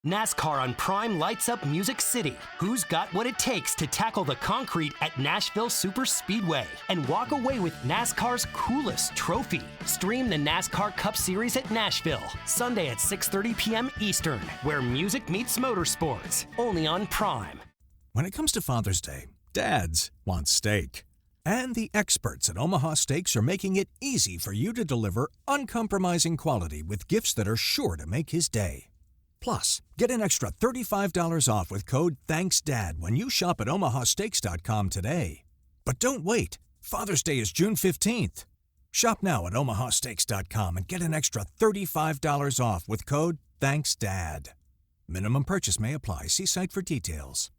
NASCAR on Prime lights up Music City. Who's got what it takes to tackle the concrete at Nashville Super Speedway and walk away with NASCAR's coolest trophy? Stream the NASCAR Cup Series at Nashville, Sunday at 6:30 p.m. Eastern, where music meets motorsports, only on Prime. When it comes to Father's Day, dads want steak. And the experts at Omaha Steaks are making it easy for you to deliver uncompromising quality with gifts that are sure to make his day. Plus, get an extra $35 off with code THANKSDAD when you shop at omahasteaks.com today. But don't wait. Father's Day is June 15th. Shop now at omahasteaks.com and get an extra $35 off with code THANKSDAD. Minimum purchase may apply. See site for details.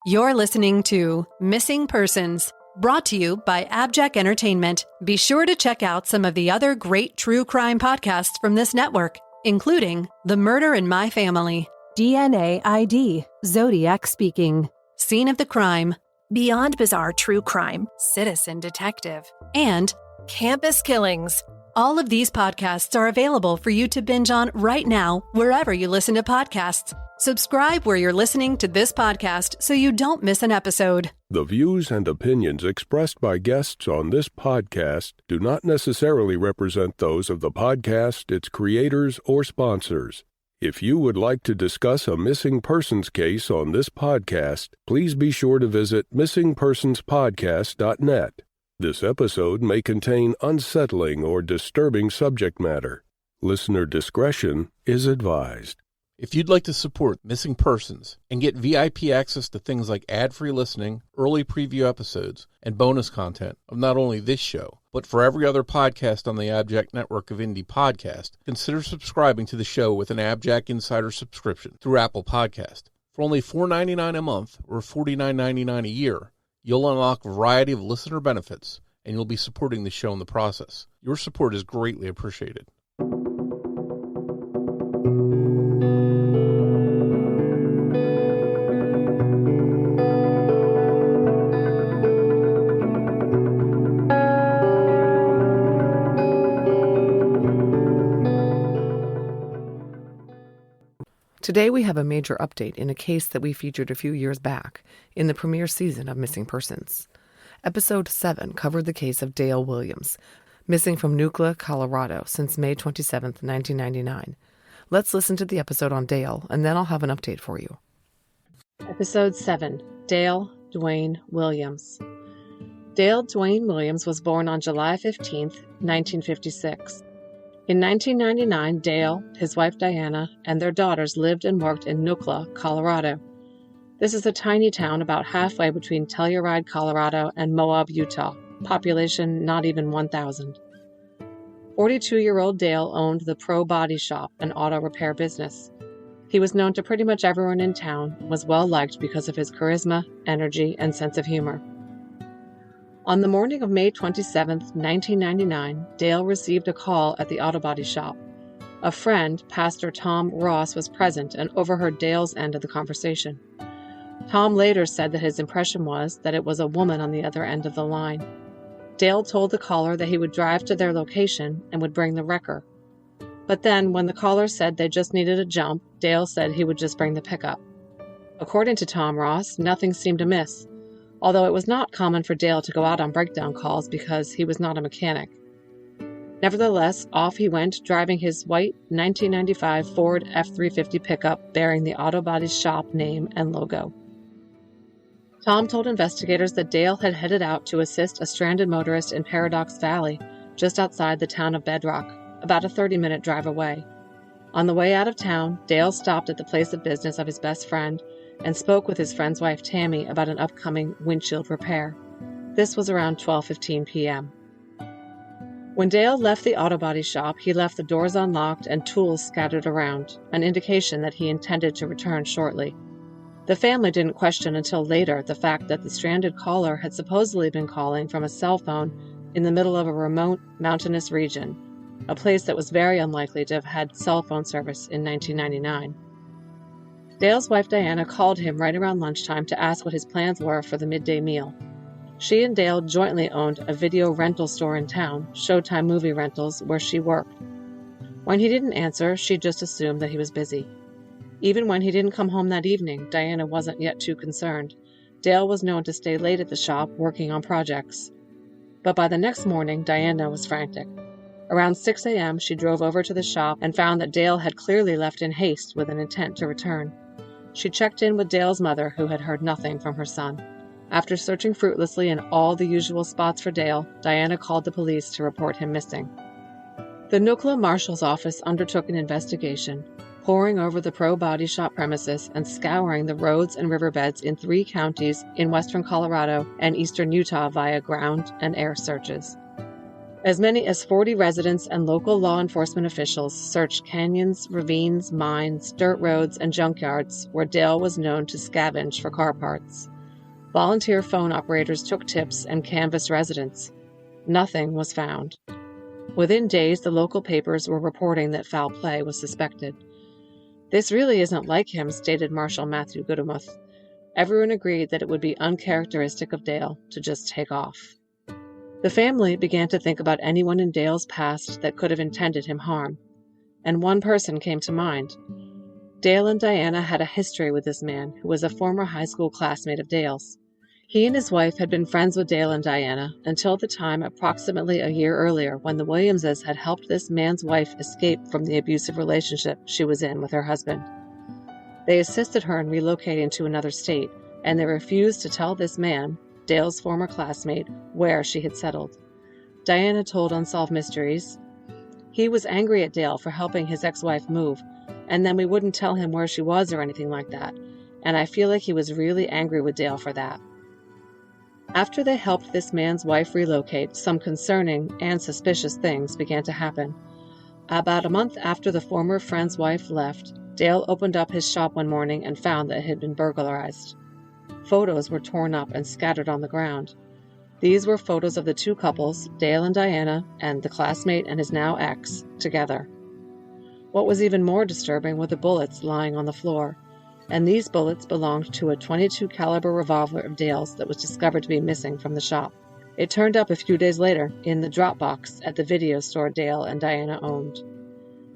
You're listening to Missing Persons, brought to you by AbJack Entertainment. Be sure to check out some of the other great true crime podcasts from this network, including The Murder in My Family, DNA ID, Zodiac Speaking, Scene of the Crime, Beyond Bizarre True Crime, Citizen Detective, and Campus Killings. All of these podcasts are available for you to binge on right now, wherever you listen to podcasts. Subscribe where you're listening to this podcast so you don't miss an episode. The views and opinions expressed by guests on this podcast do not necessarily represent those of the podcast, its creators, or sponsors. If you would like to discuss a missing persons case on this podcast, please be sure to visit missingpersonspodcast.net. This episode may contain unsettling or disturbing subject matter. Listener discretion is advised. If you'd like to support Missing Persons and get VIP access to things like ad-free listening, early preview episodes, and bonus content of not only this show, but for every other podcast on the AbJack network of indie podcast, consider subscribing to the show with an AbJack Insider subscription through Apple Podcast. For only $4.99 a month or $49.99 a year, you'll unlock a variety of listener benefits, and you'll be supporting the show in the process. Your support is greatly appreciated. Today we have a major update in a case that we featured a few years back in the premiere season of Missing Persons. Episode 7 covered the case of Dale WIlliams, missing from Nucla, Colorado since May 27, 1999. Let's listen to the episode on Dale, and then I'll have an update for you. Episode 7, Dale Dwayne Williams. Dale Dwayne Williams was born on July 15, 1956. In 1999, Dale, his wife Diana, and their daughters lived and worked in Nucla, Colorado. This is a tiny town about halfway between Telluride, Colorado, and Moab, Utah. Population not even 1,000. 42-year-old Dale owned the Pro Body Shop, an auto repair business. He was known to pretty much everyone in town and was well-liked because of his charisma, energy, and sense of humor. On the morning of May 27, 1999, Dale received a call at the auto body shop. A friend, Pastor Tom Ross, was present and overheard Dale's end of the conversation. Tom later said that his impression was that it was a woman on the other end of the line. Dale told the caller that he would drive to their location and would bring the wrecker. But then, when the caller said they just needed a jump, Dale said he would just bring the pickup. According to Tom Ross, nothing seemed amiss, although it was not common for Dale to go out on breakdown calls because he was not a mechanic. Nevertheless, off he went, driving his white 1995 Ford F-350 pickup bearing the auto body shop name and logo. Tom told investigators that Dale had headed out to assist a stranded motorist in Paradox Valley, just outside the town of Bedrock, about a 30-minute drive away. On the way out of town, Dale stopped at the place of business of his best friend and spoke with his friend's wife Tammy about an upcoming windshield repair. This was around 12:15 p.m. When Dale left the auto body shop, he left the doors unlocked and tools scattered around, an indication that he intended to return shortly. The family didn't question until later the fact that the stranded caller had supposedly been calling from a cell phone in the middle of a remote, mountainous region, a place that was very unlikely to have had cell phone service in 1999. Dale's wife Diana called him right around lunchtime to ask what his plans were for the midday meal. She and Dale jointly owned a video rental store in town, Showtime Movie Rentals, where she worked. When he didn't answer, she just assumed that he was busy. Even when he didn't come home that evening, Diana wasn't yet too concerned. Dale was known to stay late at the shop working on projects. But by the next morning, Diana was frantic. Around 6 a.m., she drove over to the shop and found that Dale had clearly left in haste with an intent to return. She checked in with Dale's mother, who had heard nothing from her son. After searching fruitlessly in all the usual spots for Dale, Diana called the police to report him missing. The Nucla Marshal's office undertook an investigation, poring over the Pro Body Shop premises and scouring the roads and riverbeds in 3 counties in western Colorado and eastern Utah via ground and air searches. As many as 40 residents and local law enforcement officials searched canyons, ravines, mines, dirt roads, and junkyards where Dale was known to scavenge for car parts. Volunteer phone operators took tips and canvassed residents. Nothing was found. Within days, the local papers were reporting that foul play was suspected. "This really isn't like him," stated Marshal Matthew Goodemuth. Everyone agreed that it would be uncharacteristic of Dale to just take off. The family began to think about anyone in Dale's past that could have intended him harm. And one person came to mind. Dale and Diana had a history with this man, who was a former high school classmate of Dale's. He and his wife had been friends with Dale and Diana until the time approximately a year earlier when the Williamses had helped this man's wife escape from the abusive relationship she was in with her husband. They assisted her in relocating to another state, and they refused to tell this man, Dale's former classmate, where she had settled. Diana told Unsolved Mysteries, "He was angry at Dale for helping his ex-wife move, and then we wouldn't tell him where she was or anything like that, and I feel like he was really angry with Dale for that." After they helped this man's wife relocate, some concerning and suspicious things began to happen. About a month after the former friend's wife left, Dale opened up his shop one morning and found that it had been burglarized. Photos were torn up and scattered on the ground. These were photos of the 2 couples, Dale and Diana, and the classmate and his now ex, together. What was even more disturbing were the bullets lying on the floor, and these bullets belonged to a .22 caliber revolver of Dale's that was discovered to be missing from the shop. It turned up a few days later in the drop box at the video store Dale and Diana owned.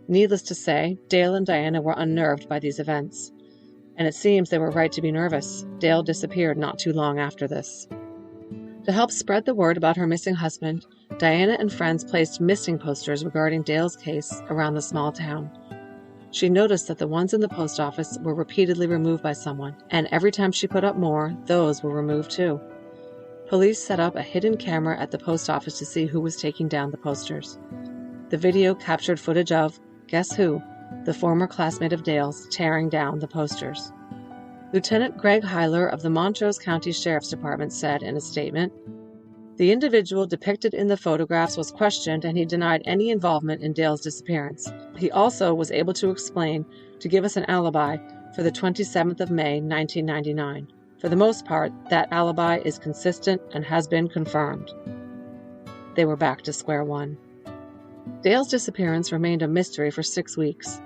Needless to say, Dale and Diana were unnerved by these events, and it seems they were right to be nervous. Dale disappeared not too long after this. To help spread the word about her missing husband, Diana and friends placed missing posters regarding Dale's case around the small town. She noticed that the ones in the post office were repeatedly removed by someone, and every time she put up more, those were removed too. Police set up a hidden camera at the post office to see who was taking down the posters. The video captured footage of, guess who, the former classmate of Dale's, tearing down the posters. Lieutenant Greg Heiler of the Montrose County Sheriff's Department said in a statement, "The individual depicted in the photographs was questioned and he denied any involvement in Dale's disappearance. He also was able to explain, to give us an alibi, for the 27th of May, 1999. For the most part, that alibi is consistent and has been confirmed." They were back to square one. Dale's disappearance remained a mystery for 6 weeks.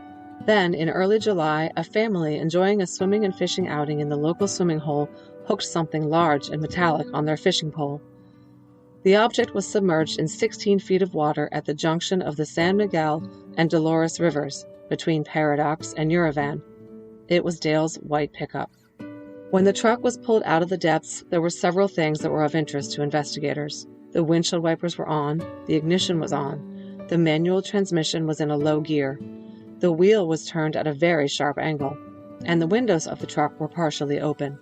Then, in early July, a family enjoying a swimming and fishing outing in the local swimming hole hooked something large and metallic on their fishing pole. The object was submerged in 16 feet of water at the junction of the San Miguel and Dolores Rivers, between Paradox and Uravan. It was Dale's white pickup. When the truck was pulled out of the depths, there were several things that were of interest to investigators. The windshield wipers were on, the ignition was on, the manual transmission was in a low gear, the wheel was turned at a very sharp angle, and the windows of the truck were partially open.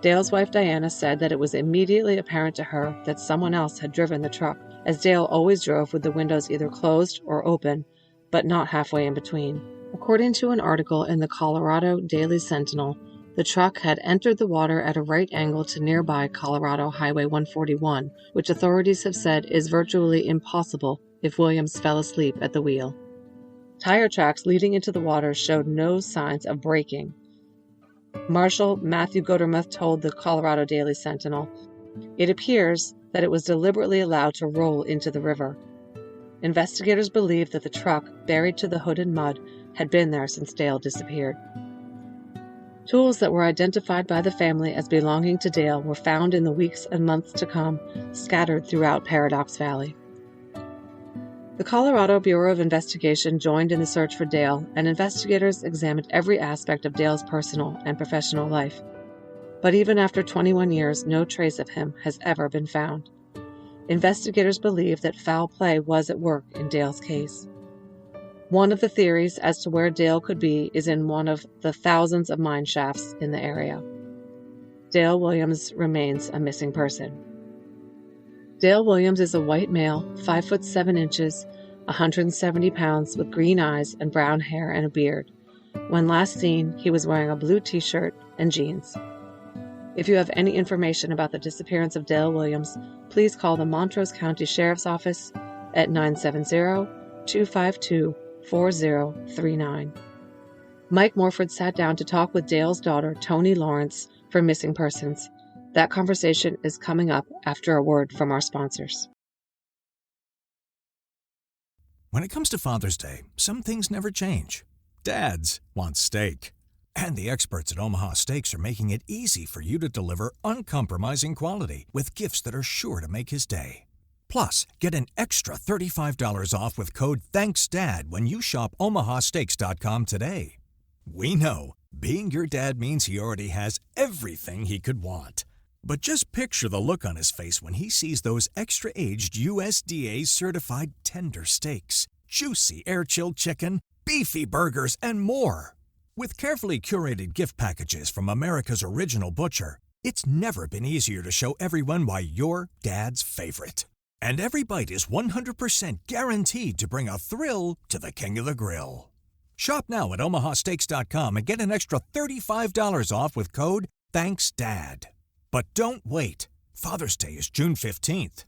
Dale's wife Diana said that it was immediately apparent to her that someone else had driven the truck, as Dale always drove with the windows either closed or open, but not halfway in between. According to an article in the Colorado Daily Sentinel, the truck had entered the water at a right angle to nearby Colorado Highway 141, which authorities have said is virtually impossible if Williams fell asleep at the wheel. Tire tracks leading into the water showed no signs of braking. Marshal Matthew Goodemuth told the Colorado Daily Sentinel, "It appears that it was deliberately allowed to roll into the river." Investigators believe that the truck, buried to the hood in mud, had been there since Dale disappeared. Tools that were identified by the family as belonging to Dale were found in the weeks and months to come, scattered throughout Paradox Valley. The Colorado Bureau of Investigation joined in the search for Dale, and investigators examined every aspect of Dale's personal and professional life. But even after 21 years, no trace of him has ever been found. Investigators believe that foul play was at work in Dale's case. One of the theories as to where Dale could be is in one of the thousands of mine shafts in the area. Dale Williams remains a missing person. Dale Williams is a white male, 5'7", 170 pounds, with green eyes and brown hair and a beard. When last seen, he was wearing a blue t-shirt and jeans. If you have any information about the disappearance of Dale Williams, please call the Montrose County Sheriff's Office at 970-252-4039. Mike Morford sat down to talk with Dale's daughter, Tonee Lawrence, for Missing Persons. That conversation is coming up after a word from our sponsors. When it comes to Father's Day, some things never change. Dads want steak. And the experts at Omaha Steaks are making it easy for you to deliver uncompromising quality with gifts that are sure to make his day. Plus, get an extra $35 off with code THANKSDAD when you shop omahasteaks.com today. We know, being your dad means he already has everything he could want. But just picture the look on his face when he sees those extra-aged USDA-certified tender steaks, juicy air-chilled chicken, beefy burgers, and more. With carefully curated gift packages from America's original butcher, it's never been easier to show everyone why you're dad's favorite. And every bite is 100% guaranteed to bring a thrill to the king of the grill. Shop now at omahasteaks.com and get an extra $35 off with code THANKSDAD. But don't wait. Father's Day is June 15th.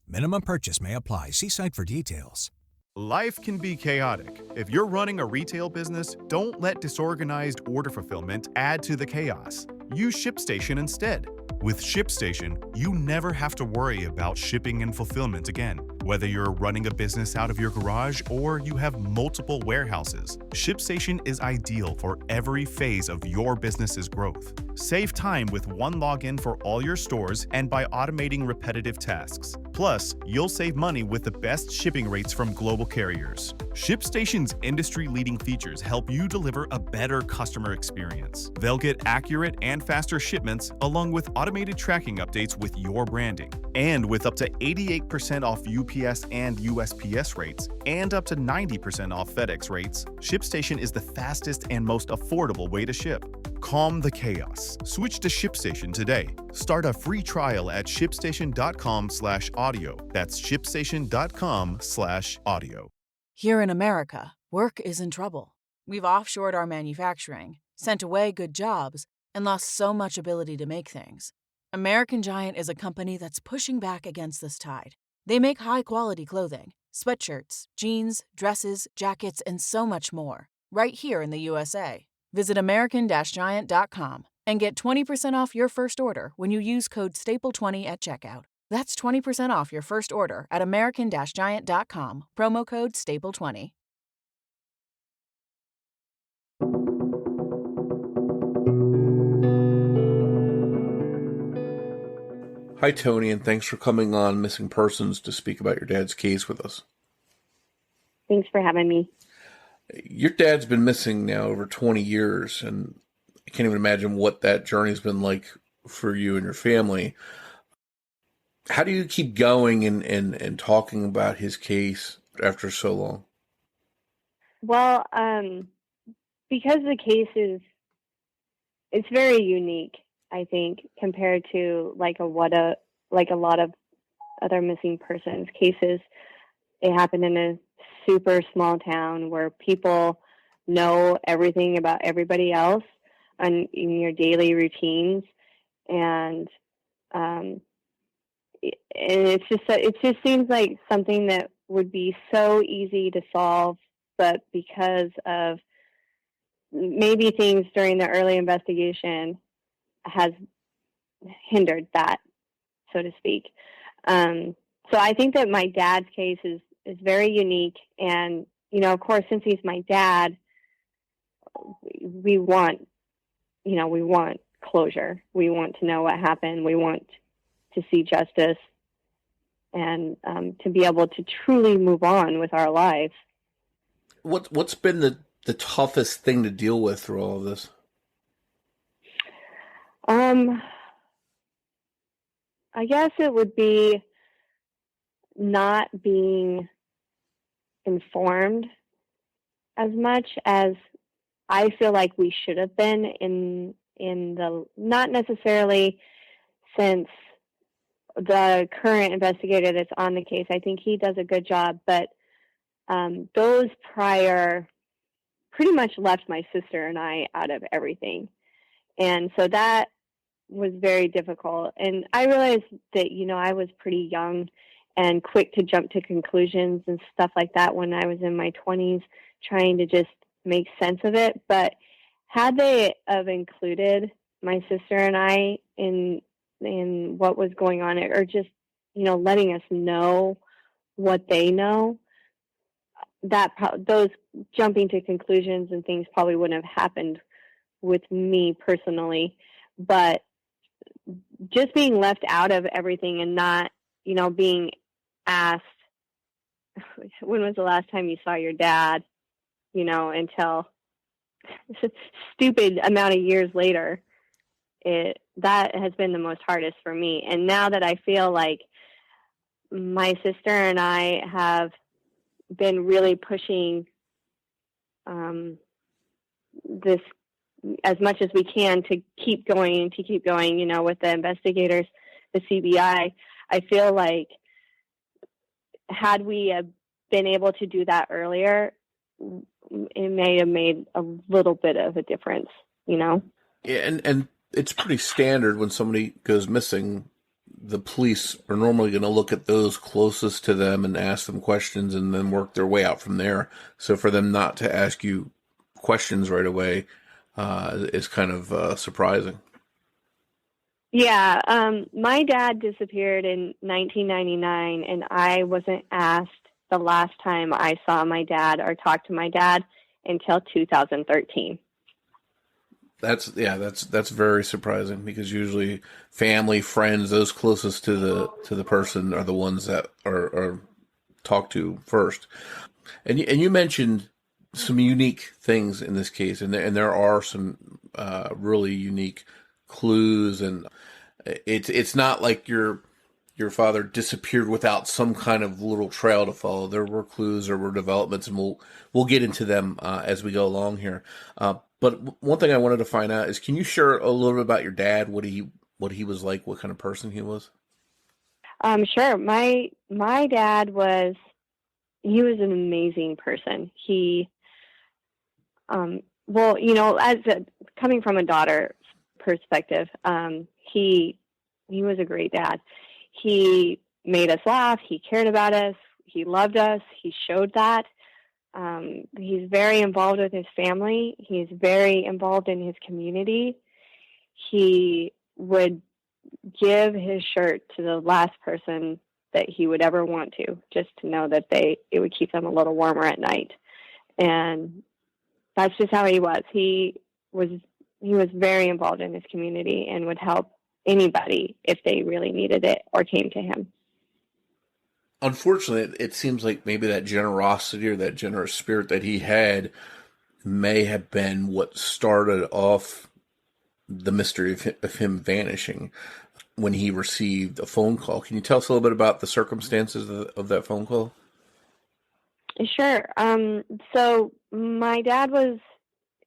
Minimum purchase may apply. See site for details. Life can be chaotic. If you're running a retail business, don't let disorganized order fulfillment add to the chaos. Use ShipStation instead. With ShipStation, you never have to worry about shipping and fulfillment again. Whether you're running a business out of your garage or you have multiple warehouses, ShipStation is ideal for every phase of your business's growth. Save time with one login for all your stores and by automating repetitive tasks. Plus, you'll save money with the best shipping rates from global carriers. ShipStation's industry-leading features help you deliver a better customer experience. They'll get accurate and faster shipments along with automated tracking updates with your branding. And with up to 88% off UPS and USPS rates and up to 90% off FedEx rates, ShipStation is the fastest and most affordable way to ship. Calm the chaos. Switch to ShipStation today. Start a free trial at shipstation.com/audio. That's shipstation.com/audio. Here in America, work is in trouble. We've offshored our manufacturing, sent away good jobs, and lost so much ability to make things. American Giant is a company that's pushing back against this tide. They make high-quality clothing, sweatshirts, jeans, dresses, jackets, and so much more, right here in the USA. Visit American-Giant.com and get 20% off your first order when you use code STAPLE20 at checkout. That's 20% off your first order at American-Giant.com, promo code STAPLE20. Hi, Tonee, and thanks for coming on Missing Persons to speak about your dad's case with us. Thanks for having me. Your dad's been missing now over 20 years, and I can't even imagine what that journey's been like for you and your family. How do you keep going and talking about his case after so long? Well, because the case it's very unique, I think, compared to like a lot of other missing persons cases. It happened in a super small town where people know everything about everybody else in your daily routines, and it just seems like something that would be so easy to solve, but because of maybe things during the early investigation has hindered that, so to speak. So I think that my dad's case is very unique, and of course, since he's my dad, we want closure. We want to know what happened. We want to see justice. and to be able to truly move on with our lives. What's been the toughest thing to deal with through all of this? I guess it would be not being informed as much as I feel like we should have been in the, not necessarily since the current investigator that's on the case. I think he does a good job, but those prior pretty much left my sister and I out of everything. And so that was very difficult. And I realized that, I was pretty young and quick to jump to conclusions and stuff like that when I was in my 20s, trying to just make sense of it. But had they have included my sister and I in what was going on, or just, letting us know what they know, that those jumping to conclusions and things probably wouldn't have happened with me personally. But just being left out of everything and not, being asked, when was the last time you saw your dad, until a stupid amount of years later, that has been the most hardest for me. And now that I feel like my sister and I have been really pushing this as much as we can to keep going, with the investigators, the CBI, I feel like had we been able to do that earlier, it may have made a little bit of a difference, Yeah, and it's pretty standard when somebody goes missing. The police are normally going to look at those closest to them and ask them questions and then work their way out from there. So for them not to ask you questions right away is kind of surprising. Yeah, my dad disappeared in 1999, and I wasn't asked the last time I saw my dad or talked to my dad until 2013. That's very surprising, because usually family, friends, those closest to the person are the ones that are talked to first. And you mentioned some unique things in this case, and there are some really unique clues, and it's not like your father disappeared without some kind of little trail to follow. There were clues, there were developments, and we'll get into them as we go along here. But one thing I wanted to find out is, can you share a little bit about your dad? What he was like? What kind of person he was? Sure. My dad was an amazing person. He, coming from a daughter perspective, he was a great dad. He made us laugh. He cared about us. He loved us. He showed that. He's very involved with his family. He's very involved in his community. He would give his shirt to the last person that he would ever want to, just to know that it would keep them a little warmer at night. And that's just how he was. He was very involved in his community and would help anybody if they really needed it or came to him. Unfortunately, it seems like maybe that generosity or that generous spirit that he had may have been what started off the mystery of him vanishing when he received a phone call. Can you tell us a little bit about the circumstances of that phone call? Sure. So my dad was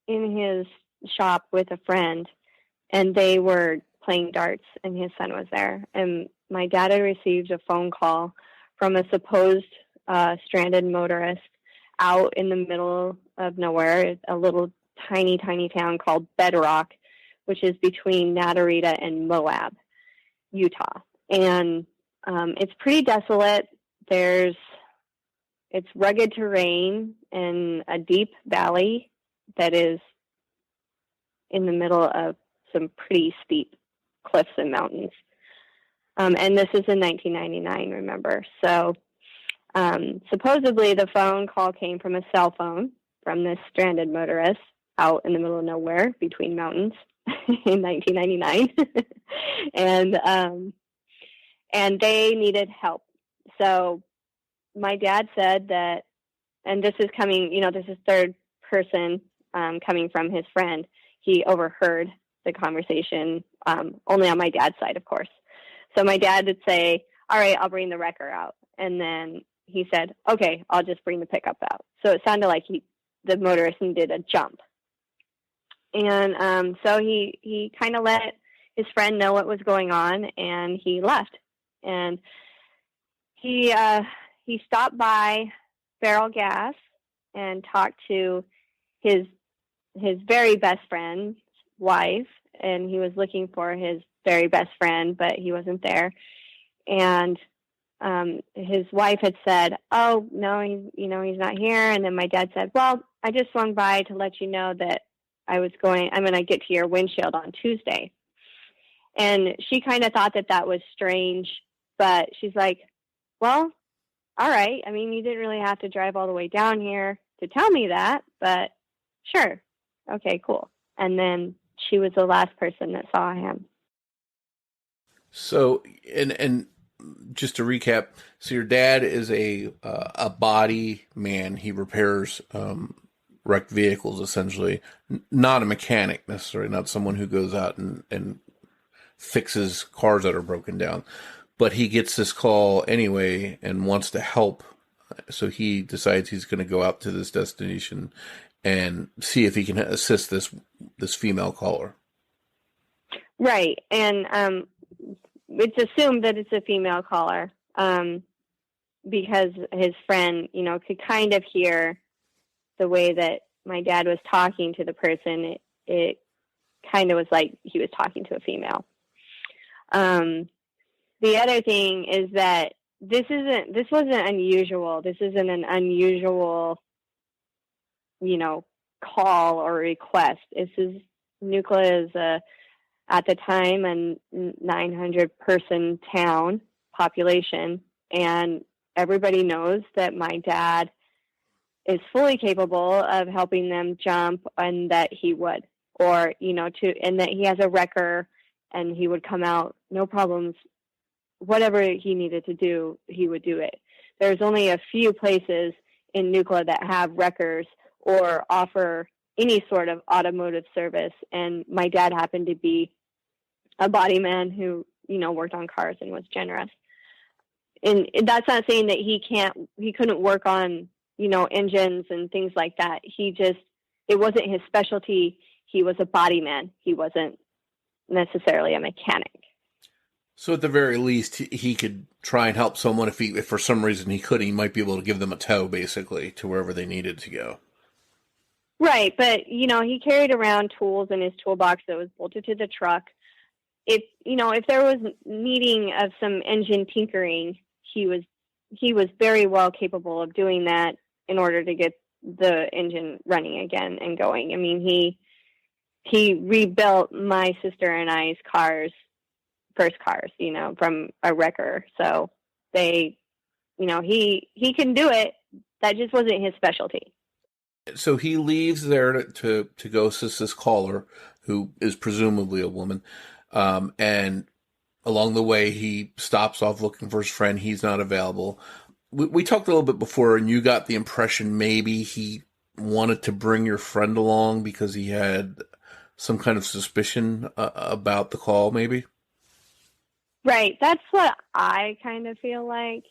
in his shop with a friend, and they were playing darts, and his son was there. And my dad had received a phone call from a supposed stranded motorist out in the middle of nowhere, a little tiny town called Bedrock, which is between Natarita and Moab, Utah. And it's pretty desolate. It's rugged terrain and a deep valley that is in the middle of some pretty steep cliffs and mountains. And this is in 1999, remember. So supposedly the phone call came from a cell phone from this stranded motorist out in the middle of nowhere between mountains in 1999. And they needed help. So my dad said that, and this is coming, this is third person coming from his friend. He overheard the conversation, only on my dad's side, of course. So my dad would say, all right, I'll bring the wrecker out. And then he said, okay, I'll just bring the pickup out. So it sounded like the motorist needed a jump. And so he kind of let his friend know what was going on, and he left. And he stopped by Feral Gas and talked to his very best friend's wife, and he was looking for his very best friend, but he wasn't there. And his wife had said, oh, no, he's not here. And then my dad said, well, I just swung by to let you know that I'm going to get to your windshield on Tuesday. And she kind of thought that was strange, but she's like, well, all right. I mean, you didn't really have to drive all the way down here to tell me that, but sure. Okay, cool. And then she was the last person that saw him. So, and just to recap, so your dad is a body man. He repairs wrecked vehicles, essentially. Not a mechanic necessarily, not someone who goes out and fixes cars that are broken down. But he gets this call anyway and wants to help. So he decides he's going to go out to this destination and see if he can assist this female caller. Right. And it's assumed that it's a female caller because his friend, could kind of hear the way that my dad was talking to the person. It kind of was like he was talking to a female. The other thing is that this wasn't unusual. This isn't an unusual, call or request. Nucla is at the time a 900-person town population, and everybody knows that my dad is fully capable of helping them jump, and that he would, and that he has a wrecker, and he would come out, no problems. Whatever he needed to do, he would do it. There's only a few places in Nucla that have wreckers or offer any sort of automotive service, and my dad happened to be a body man who, worked on cars and was generous. And that's not saying that he couldn't work on, engines and things like that. It wasn't his specialty. He was a body man. He wasn't necessarily a mechanic. So at the very least, he could try and help someone if for some reason he might be able to give them a tow, basically, to wherever they needed to go. Right, but, he carried around tools in his toolbox that was bolted to the truck. If there was needing of some engine tinkering, he was very well capable of doing that in order to get the engine running again and going. I mean, he rebuilt my sister and I's first cars, from a wrecker. So he can do it. That just wasn't his specialty. So he leaves there to go assist this caller, who is presumably a woman. And along the way, he stops off looking for his friend. He's not available. We talked a little bit before, and you got the impression maybe he wanted to bring your friend along because he had some kind of suspicion about the call, maybe? Right. That's what I kind of feel like.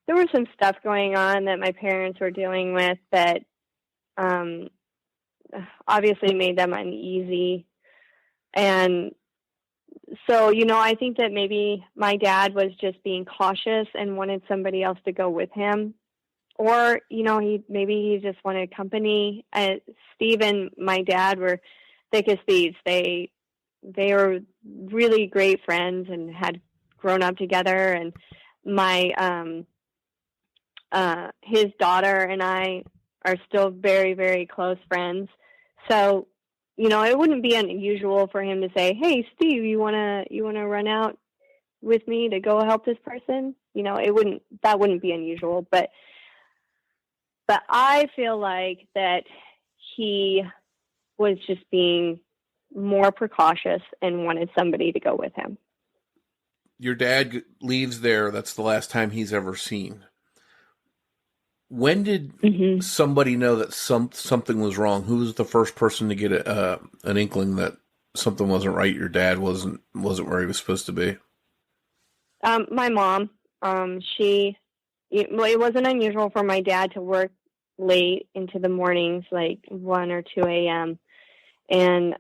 There was some stuff going on that my parents were dealing with that obviously made them uneasy. And so, I think that maybe my dad was just being cautious and wanted somebody else to go with him. Or, he just wanted company. Steve and my dad were thick as thieves. They were really great friends and had grown up together. And his daughter and I are still very, very close friends. So, it wouldn't be unusual for him to say, hey, Steve, you want to run out with me to go help this person? That wouldn't be unusual. But I feel like that he was just being more precautious and wanted somebody to go with him. your dad leaves there. That's the last time he's ever seen. When did somebody know that something was wrong? Who was the first person to get an inkling that something wasn't right? Your dad wasn't where he was supposed to be. My mom. It wasn't unusual for my dad to work late into the mornings, like 1 or 2 a.m. And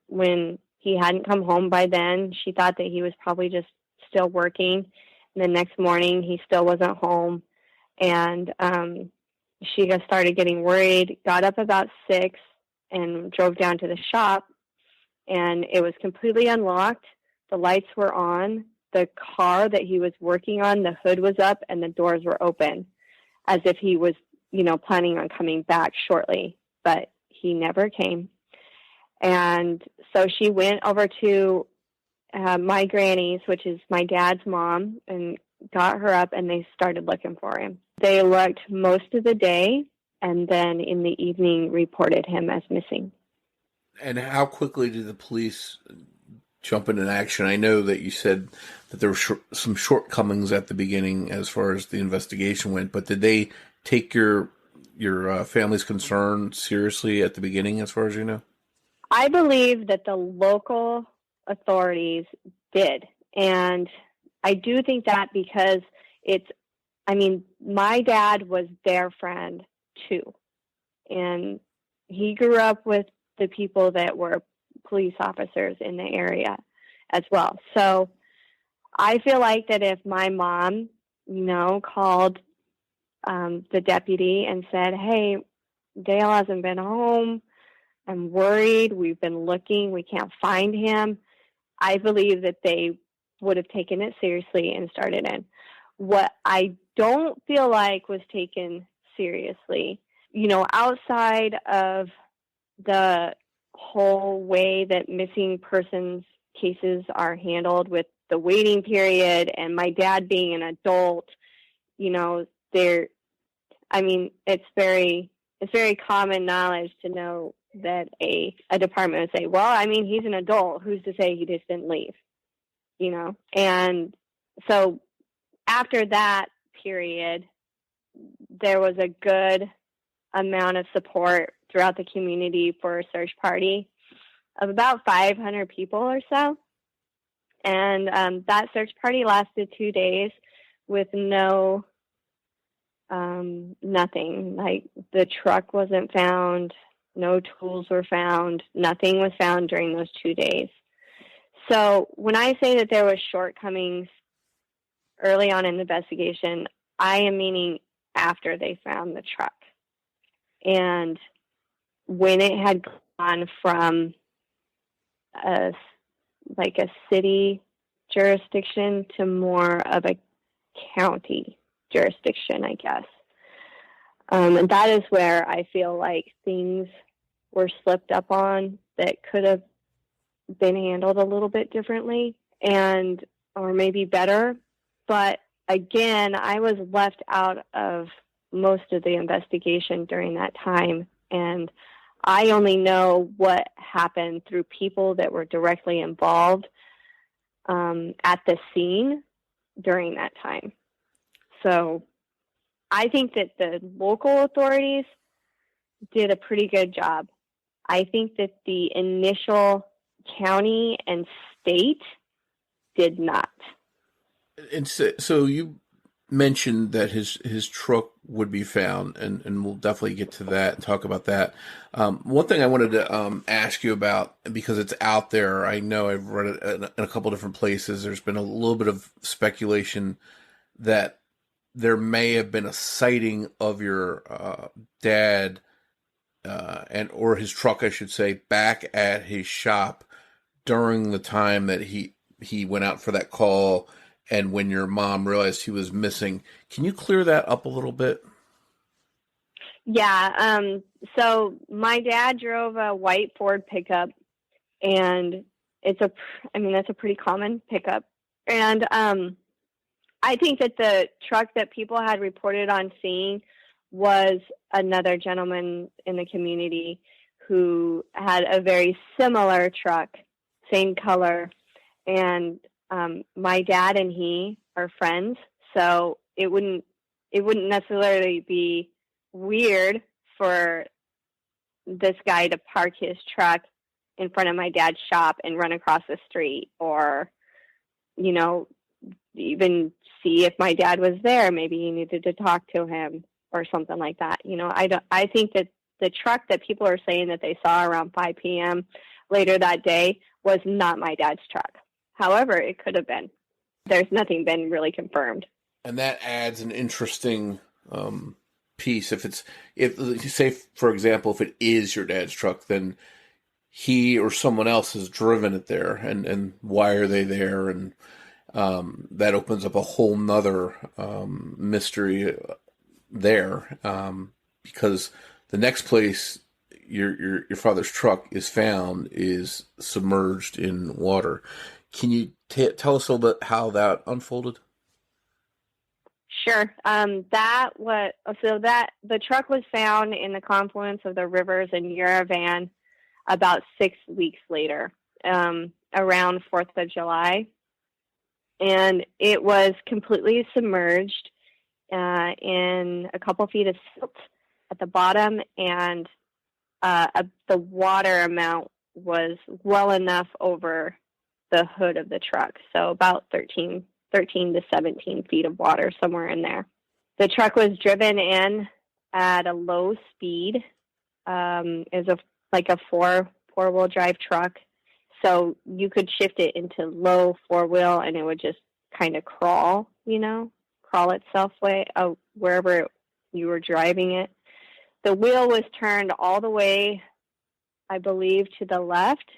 when he hadn't come home by then, she thought that he was probably just still working. And the next morning, he still wasn't home. And she just started getting worried, got up about 6 and drove down to the shop. And it was completely unlocked. The lights were on. The car that he was working on, the hood was up and the doors were open, as if he was, planning on coming back shortly. But he never came. And so she went over to my granny's, which is my dad's mom, and got her up, and they started looking for him. They looked most of the day, and then in the evening reported him as missing. And how quickly did the police jump into action? I know that you said that there were some shortcomings at the beginning as far as the investigation went, but did they take your family's concern seriously at the beginning, as far as you know? I believe that the local authorities did. And I do think that because my dad was their friend too. And he grew up with the people that were police officers in the area as well. So I feel like that if my mom, called the deputy and said, "Hey, Dale hasn't been home. I'm worried. We've been looking. We can't find him," I believe that they would have taken it seriously and started in. What I don't feel like was taken seriously, outside of the whole way that missing persons cases are handled with the waiting period and my dad being an adult, it's very common knowledge to know that a department would say, well, he's an adult. Who's to say he just didn't leave? And so after that period, there was a good amount of support throughout the community for a search party of about 500 people or so. And that search party lasted 2 days with nothing. Like, the truck wasn't found, no tools were found, nothing was found during those 2 days. So when I say that there was shortcomings early on in the investigation, I am meaning after they found the truck. And when it had gone from a city jurisdiction to more of a county jurisdiction, I guess. And that is where I feel like things were slipped up on that could have been handled a little bit differently or maybe better. But again, I was left out of most of the investigation during that time. And I only know what happened through people that were directly involved at the scene during that time. So I think that the local authorities did a pretty good job. I think that the initial county and state did not. And so you mentioned that his truck would be found, and we'll definitely get to that and talk about that. One thing I wanted to ask you about, because it's out there, I know I've read it in a couple different places, there's been a little bit of speculation that there may have been a sighting of your dad or his truck, I should say, back at his shop during the time that he went out for that call and when your mom realized he was missing. Can you clear that up a little bit? Yeah. So my dad drove a white Ford pickup, and that's a pretty common pickup. And I think that the truck that people had reported on seeing was another gentleman in the community who had a very similar truck, same color. And my dad and he are friends, so it wouldn't necessarily be weird for this guy to park his truck in front of my dad's shop and run across the street, or, you know, even see if my dad was there. Maybe he needed to talk to him or something like that. You know, I think that the truck that people are saying that they saw around 5 p.m. later that day was not my dad's truck. However, it could have been. There's nothing been really confirmed. And that adds an interesting piece. If you say, for example, if it is your dad's truck, then he or someone else has driven it there, and why are they there? And that opens up a whole nother mystery there, because the next place your father's truck is found is submerged in water. Can you tell us a little bit how that unfolded? Sure. The truck was found in the confluence of the rivers in Yerevan about 6 weeks later, around 4th of July. And it was completely submerged in a couple feet of silt at the bottom, and the water amount was well enough over the hood of the truck, so about 13 to 17 feet of water, somewhere in there. The truck was driven in at a low speed. It was like a four-wheel drive truck, so you could shift it into low four-wheel, and it would just kind of crawl itself wherever you were driving it. The wheel was turned all the way, I believe, to the left,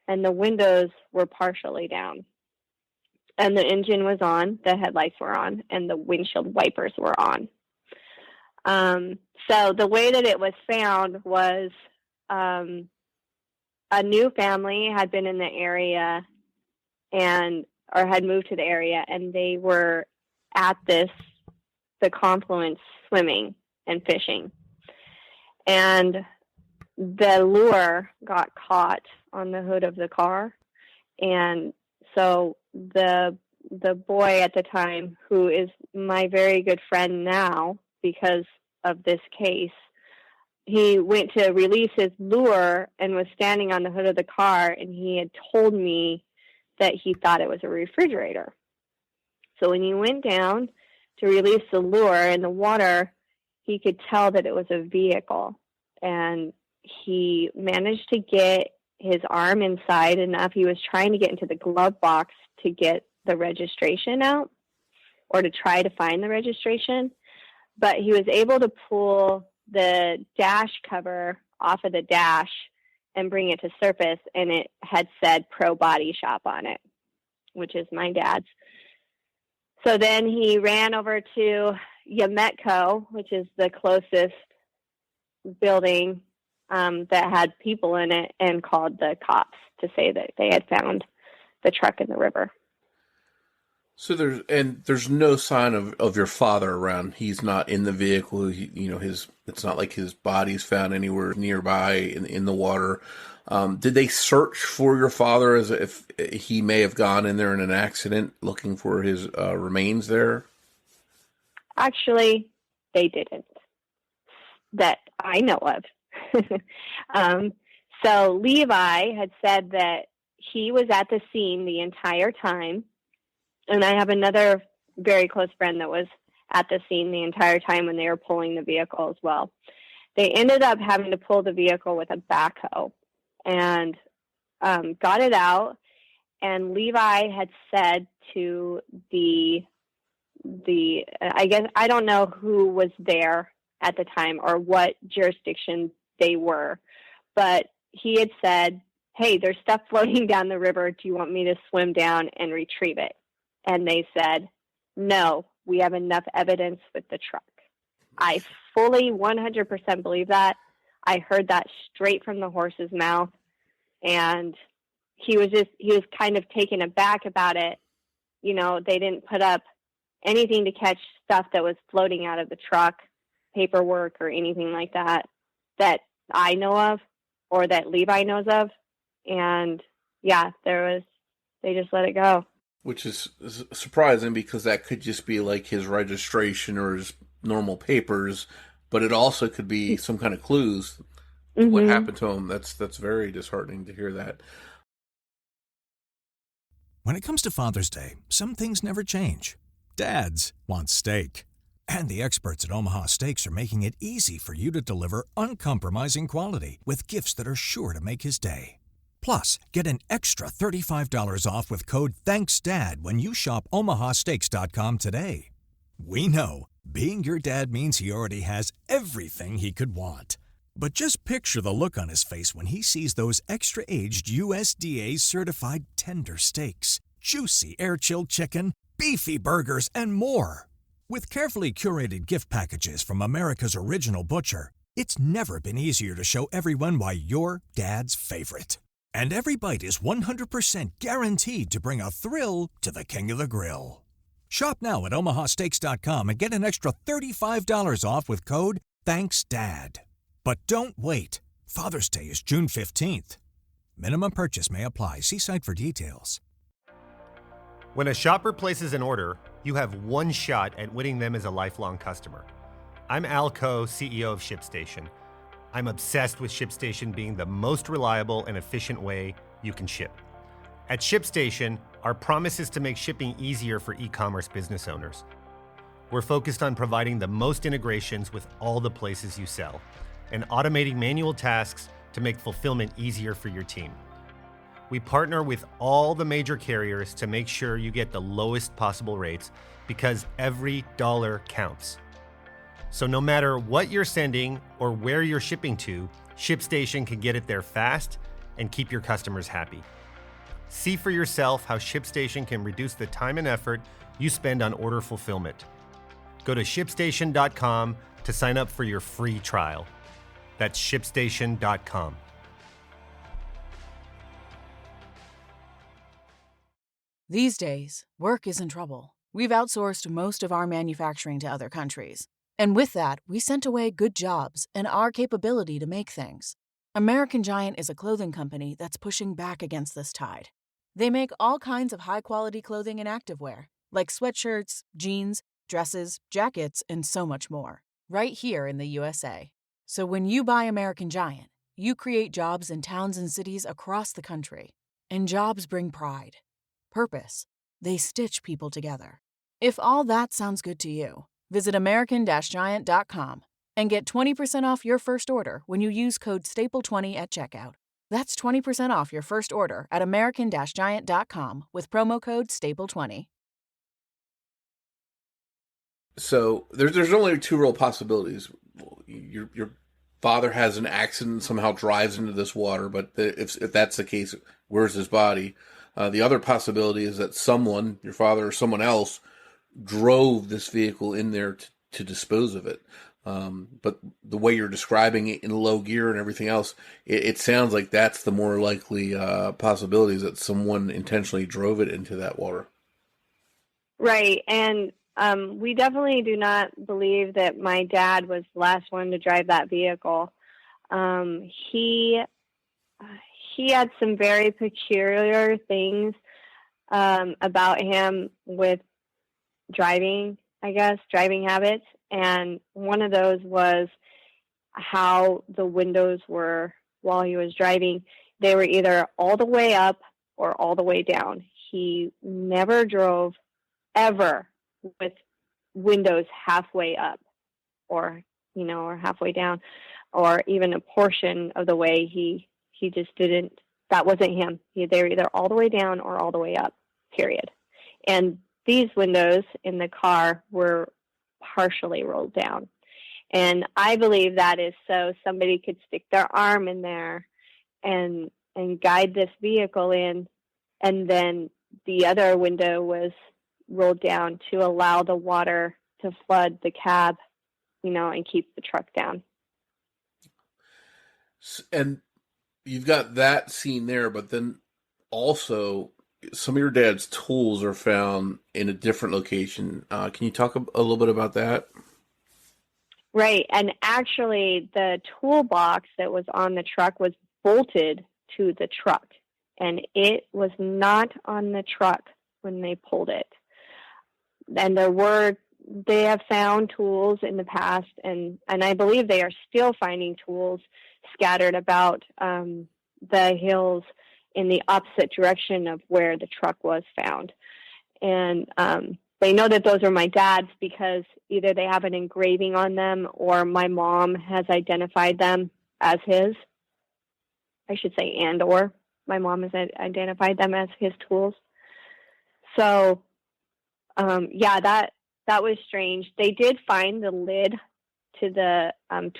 and the windows were partially down. And the engine was on, the headlights were on, and the windshield wipers were on. So the way that it was found was a new family had been in the area or had moved to the area, and they were at the confluence swimming and fishing. And the lure got caught on the hood of the car. And so the boy at the time, who is my very good friend now because of this case, he went to release his lure and was standing on the hood of the car, and he had told me that he thought it was a refrigerator. So when he went down to release the lure in the water, he could tell that it was a vehicle, and he managed to get his arm inside enough. He was trying to get into the glove box to get the registration out, or to try to find the registration, but he was able to pull the dash cover off of the dash and bring it to surface, and it had said Pro Body Shop on it, which is my dad's. So then he ran over to Yametco, which is the closest building that had people in it, and called the cops to say that they had found the truck in the river. So there's no sign of your father around. He's not in the vehicle. It's not like his body's found anywhere nearby in the water. Did they search for your father as if he may have gone in there in an accident, looking for his remains there? Actually, they didn't, that I know of. So Levi had said that he was at the scene the entire time. And I have another very close friend that was at the scene the entire time when they were pulling the vehicle as well. They ended up having to pull the vehicle with a backhoe and got it out. And Levi had said to I guess, I don't know who was there at the time or what jurisdiction they were, but he had said, "Hey, there's stuff floating down the river. Do you want me to swim down and retrieve it?" And they said, "No, we have enough evidence with the truck." I fully 100% believe that. I heard that straight from the horse's mouth. And he was kind of taken aback about it. They didn't put up anything to catch stuff that was floating out of the truck, paperwork or anything like that I know of, or that Levi knows of. And yeah, they just let it go. Which is surprising because that could just be like his registration or his normal papers, but it also could be some kind of clues to what happened to him. That's very disheartening to hear that. When it comes to Father's Day, some things never change. Dads want steak. And the experts at Omaha Steaks are making it easy for you to deliver uncompromising quality with gifts that are sure to make his day. Plus, get an extra $35 off with code THANKSDAD when you shop omahasteaks.com today. We know, being your dad means he already has everything he could want. But just picture the look on his face when he sees those extra-aged USDA-certified tender steaks, juicy air-chilled chicken, beefy burgers, and more. With carefully curated gift packages from America's original butcher, it's never been easier to show everyone why you're dad's favorite. And every bite is 100% guaranteed to bring a thrill to the king of the grill. Shop now at omahasteaks.com and get an extra $35 off with code THANKSDAD. But don't wait. Father's Day is June 15th. Minimum purchase may apply. See site for details. When a shopper places an order, you have one shot at winning them as a lifelong customer. I'm Al Coe, CEO of ShipStation. I'm obsessed with ShipStation being the most reliable and efficient way you can ship. At ShipStation, our promise is to make shipping easier for e-commerce business owners. We're focused on providing the most integrations with all the places you sell and automating manual tasks to make fulfillment easier for your team. We partner with all the major carriers to make sure you get the lowest possible rates because every dollar counts. So no matter what you're sending or where you're shipping to, ShipStation can get it there fast and keep your customers happy. See for yourself how ShipStation can reduce the time and effort you spend on order fulfillment. Go to ShipStation.com to sign up for your free trial. That's ShipStation.com. These days, work is in trouble. We've outsourced most of our manufacturing to other countries. And with that, we sent away good jobs and our capability to make things. American Giant is a clothing company that's pushing back against this tide. They make all kinds of high-quality clothing and activewear, like sweatshirts, jeans, dresses, jackets, and so much more, right here in the USA. So when you buy American Giant, you create jobs in towns and cities across the country. And jobs bring pride, purpose. They stitch people together. If all that sounds good to you, visit American-Giant.com and get 20% off your first order when you use code STAPLE20 at checkout. That's 20% off your first order at American-Giant.com with promo code STAPLE20. So there's only two real possibilities. Your father has an accident, somehow drives into this water, but if that's the case, where's his body? The other possibility is that someone, your father or someone else, drove this vehicle in there to dispose of it. But the way you're describing it in low gear and everything else, it sounds like that's the more likely possibility, is that someone intentionally drove it into that water. Right. And we definitely do not believe that my dad was the last one to drive that vehicle. He had some very peculiar things about him with driving, I guess, driving habits. And one of those was how the windows were while he was driving. They were either all the way up or all the way down. He never drove ever with windows halfway up or halfway down, or even a portion of the way. He just didn't, that wasn't him. They were either all the way down or all the way up, period. And these windows in the car were partially rolled down. And I believe that is so somebody could stick their arm in there and guide this vehicle in, and then the other window was rolled down to allow the water to flood the cab, and keep the truck down. And you've got that scene there, but then also some of your dad's tools are found in a different location. Can you talk a little bit about that? Right. And actually, the toolbox that was on the truck was bolted to the truck. And it was not on the truck when they pulled it. And they have found tools in the past, and I believe they are still finding tools scattered about the hills in the opposite direction of where the truck was found. And they know that those are my dad's because either they have an engraving on them or my mom has identified them as his. I should say or my mom has identified them as his tools. So, that was strange. They did find the lid to the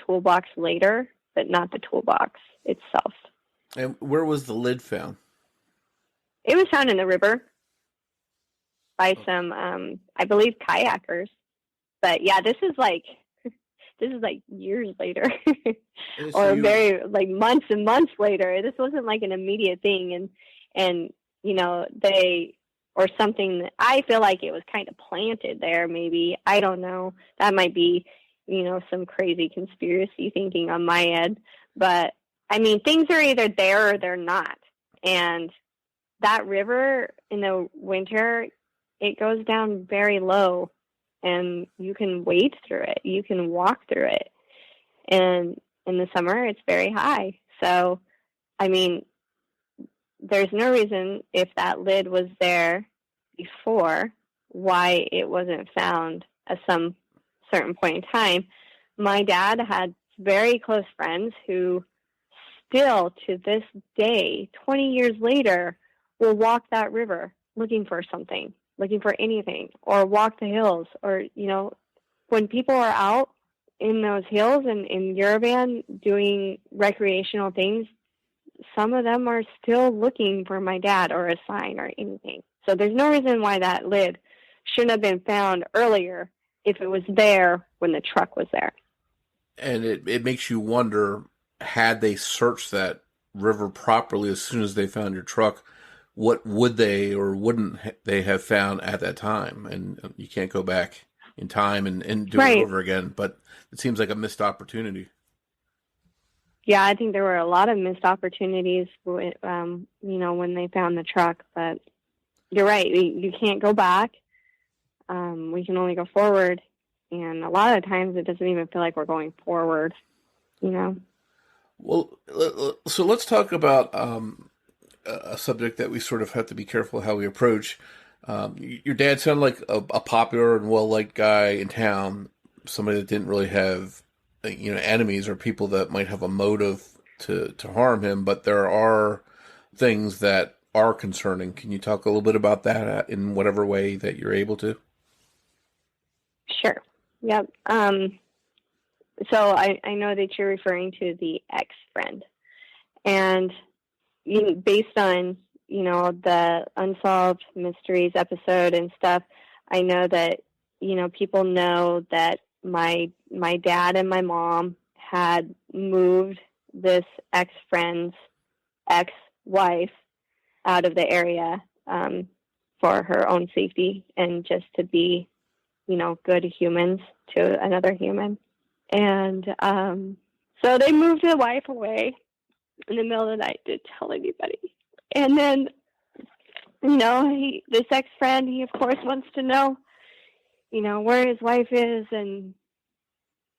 toolbox later, but not the toolbox itself. And where was the lid found? It was found in the river by some, I believe, kayakers. But yeah, this is like years later, or very like months and months later. This wasn't like an immediate thing, and or something that I feel like it was kind of planted there. Maybe, I don't know. That might be, some crazy conspiracy thinking on my end. But I mean, things are either there or they're not. And that river in the winter, it goes down very low, and you can wade through it. You can walk through it. And in the summer, it's very high. So, I mean, there's no reason, if that lid was there before, why it wasn't found at some certain point in time. My dad had very close friends who still, to this day, 20 years later, will walk that river looking for something, looking for anything, or walk the hills. Or, when people are out in those hills and in Yerevan doing recreational things, some of them are still looking for my dad or a sign or anything. So there's no reason why that lid shouldn't have been found earlier if it was there when the truck was there. And it makes you wonder, had they searched that river properly as soon as they found your truck, what would they or wouldn't they have found at that time? And you can't go back in time and do it over again, but it seems like a missed opportunity. Yeah, I think there were a lot of missed opportunities, when they found the truck. But you're right, you can't go back. We can only go forward. And a lot of times it doesn't even feel like we're going forward, Well, so let's talk about a subject that we sort of have to be careful how we approach. Your dad sounded like a popular and well-liked guy in town, somebody that didn't really have enemies or people that might have a motive to harm him, but there are things that are concerning. Can you talk a little bit about that in whatever way that you're able to? Sure. Yep. So I know that you're referring to the ex-friend, and based on the Unsolved Mysteries episode and stuff, I know that people know that my dad and my mom had moved this ex-friend's ex-wife out of the area for her own safety and just to be, good humans to another human. And so they moved the wife away in the middle of the night, didn't tell anybody. And then, this ex-friend, he of course wants to know, where his wife is and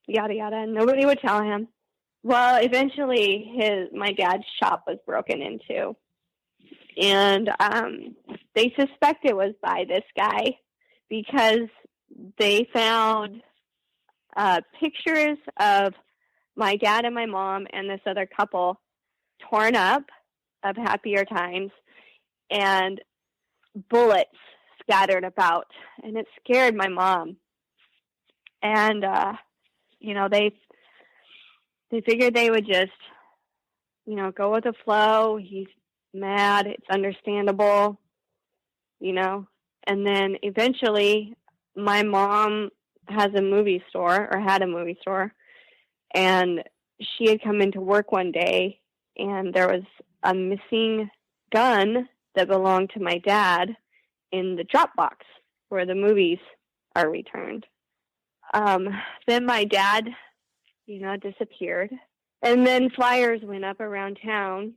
yada yada, and nobody would tell him. Well, eventually my dad's shop was broken into, and they suspect it was by this guy because they found pictures of my dad and my mom and this other couple torn up of happier times and bullets scattered about, and it scared my mom. And they figured they would just go with the flow. He's mad, it's understandable, and then eventually my mom has a movie store, or had a movie store, and she had come into work one day and there was a missing gun that belonged to my dad in the drop box where the movies are returned. Then my dad, disappeared, and then flyers went up around town,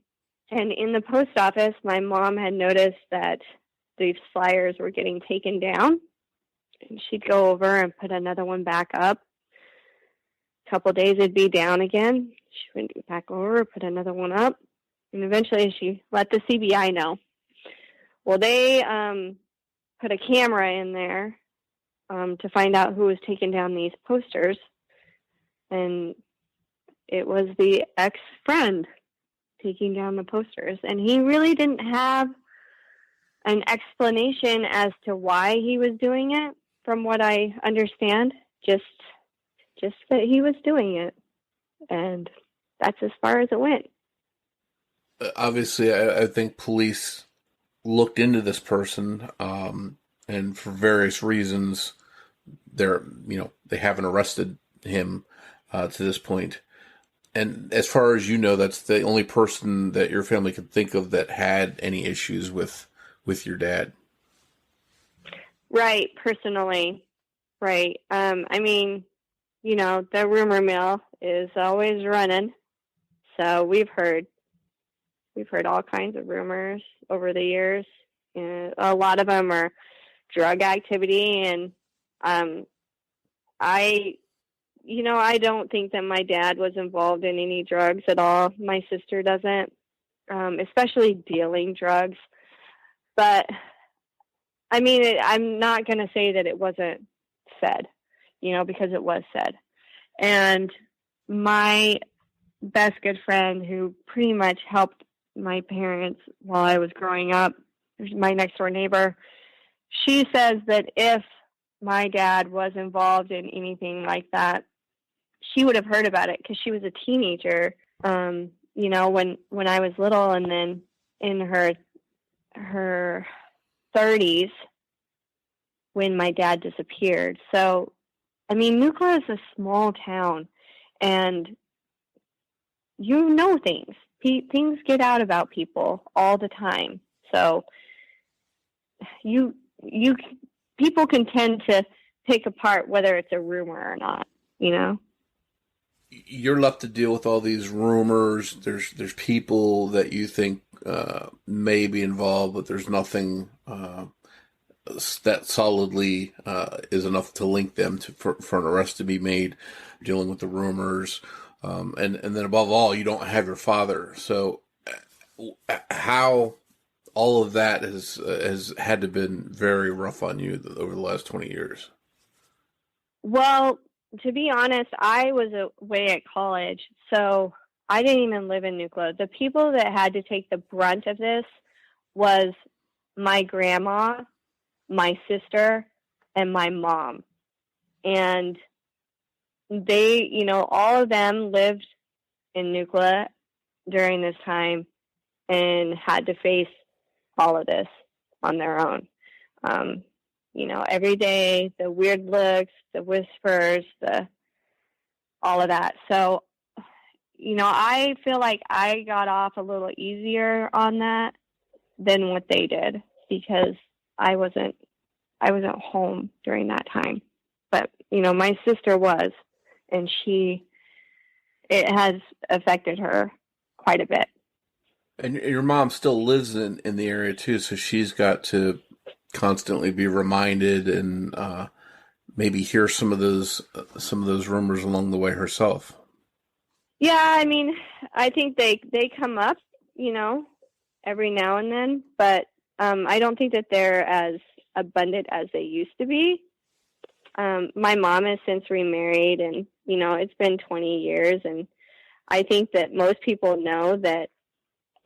and in the post office, my mom had noticed that these flyers were getting taken down. And she'd go over and put another one back up. A couple days it'd be down again. She went back over, put another one up. And eventually she let the CBI know. Well, they put a camera in there to find out who was taking down these posters. And it was the ex-friend taking down the posters. And he really didn't have an explanation as to why he was doing it, from what I understand. Just that he was doing it. And that's as far as it went. Obviously, I think police looked into this person, and for various reasons, they haven't arrested him to this point. And as far as you know, that's the only person that your family could think of that had any issues with your dad. Right, personally. Right. I mean, the rumor mill is always running. So we've heard all kinds of rumors over the years. A lot of them are drug activity, and I don't think that my dad was involved in any drugs at all. My sister doesn't, especially dealing drugs. But I mean, I'm not going to say that it wasn't said, because it was said. And my best good friend, who pretty much helped my parents while I was growing up, my next door neighbor, she says that if my dad was involved in anything like that, she would have heard about it because she was a teenager, when I was little, and then in her 30s when my dad disappeared. So, I mean, Nucla is a small town, and things. Things get out about people all the time. So people can tend to pick apart whether it's a rumor or not, You're left to deal with all these rumors. There's people that you think may be involved, but there's nothing that solidly is enough to link them for an arrest to be made. Dealing with the rumors, and then above all, you don't have your father. So how all of that has had to been very rough on you over the last 20 years. Well, to be honest, I was away at college, so I didn't even live in Nucla. The people that had to take the brunt of this was my grandma, my sister, and my mom. And they, all of them lived in Nucla during this time and had to face all of this on their own. Every day, the weird looks, the whispers, all of that. So, I feel like I got off a little easier on that than what they did, because I wasn't home during that time. But, my sister was, and it has affected her quite a bit. And your mom still lives in the area too, so she's got to constantly be reminded and maybe hear some of those rumors along the way herself. Yeah, I mean, I think they come up, every now and then, but I don't think that they're as abundant as they used to be. My mom has since remarried, and it's been 20 years, and I think that most people know that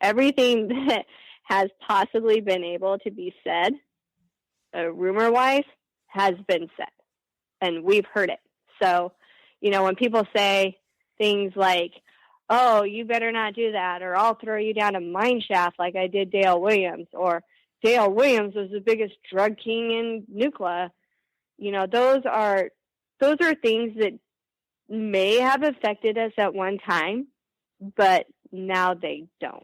everything that has possibly been able to be said, rumor-wise, has been said, and we've heard it. So, when people say things like, "Oh, you better not do that," or "I'll throw you down a mine shaft like I did Dale Williams," or "Dale Williams was the biggest drug king in Nucla," those are things that may have affected us at one time, but now they don't.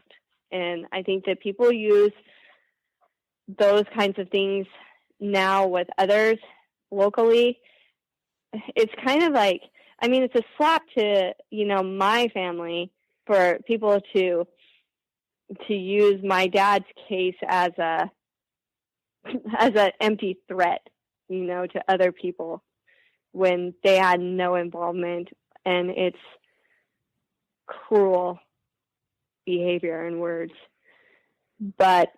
And I think that people use those kinds of things now with others locally. It's kind of like, it's a slap to, my family for people to use my dad's case as a as an empty threat, to other people when they had no involvement, and it's cruel behavior and words. But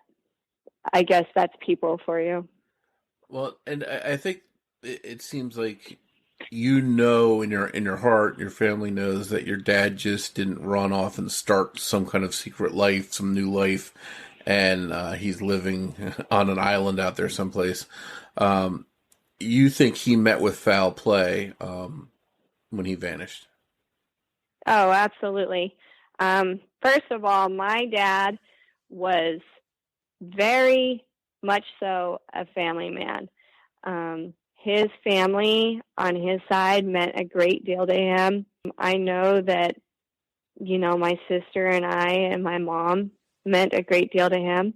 I guess that's people for you. Well, and I think it seems like in your heart, your family knows that your dad just didn't run off and start some kind of secret life, some new life, and he's living on an island out there someplace. You think he met with foul play when he vanished? Oh, absolutely. First of all, my dad was very much so a family man. His family on his side meant a great deal to him. I know that, my sister and I and my mom meant a great deal to him.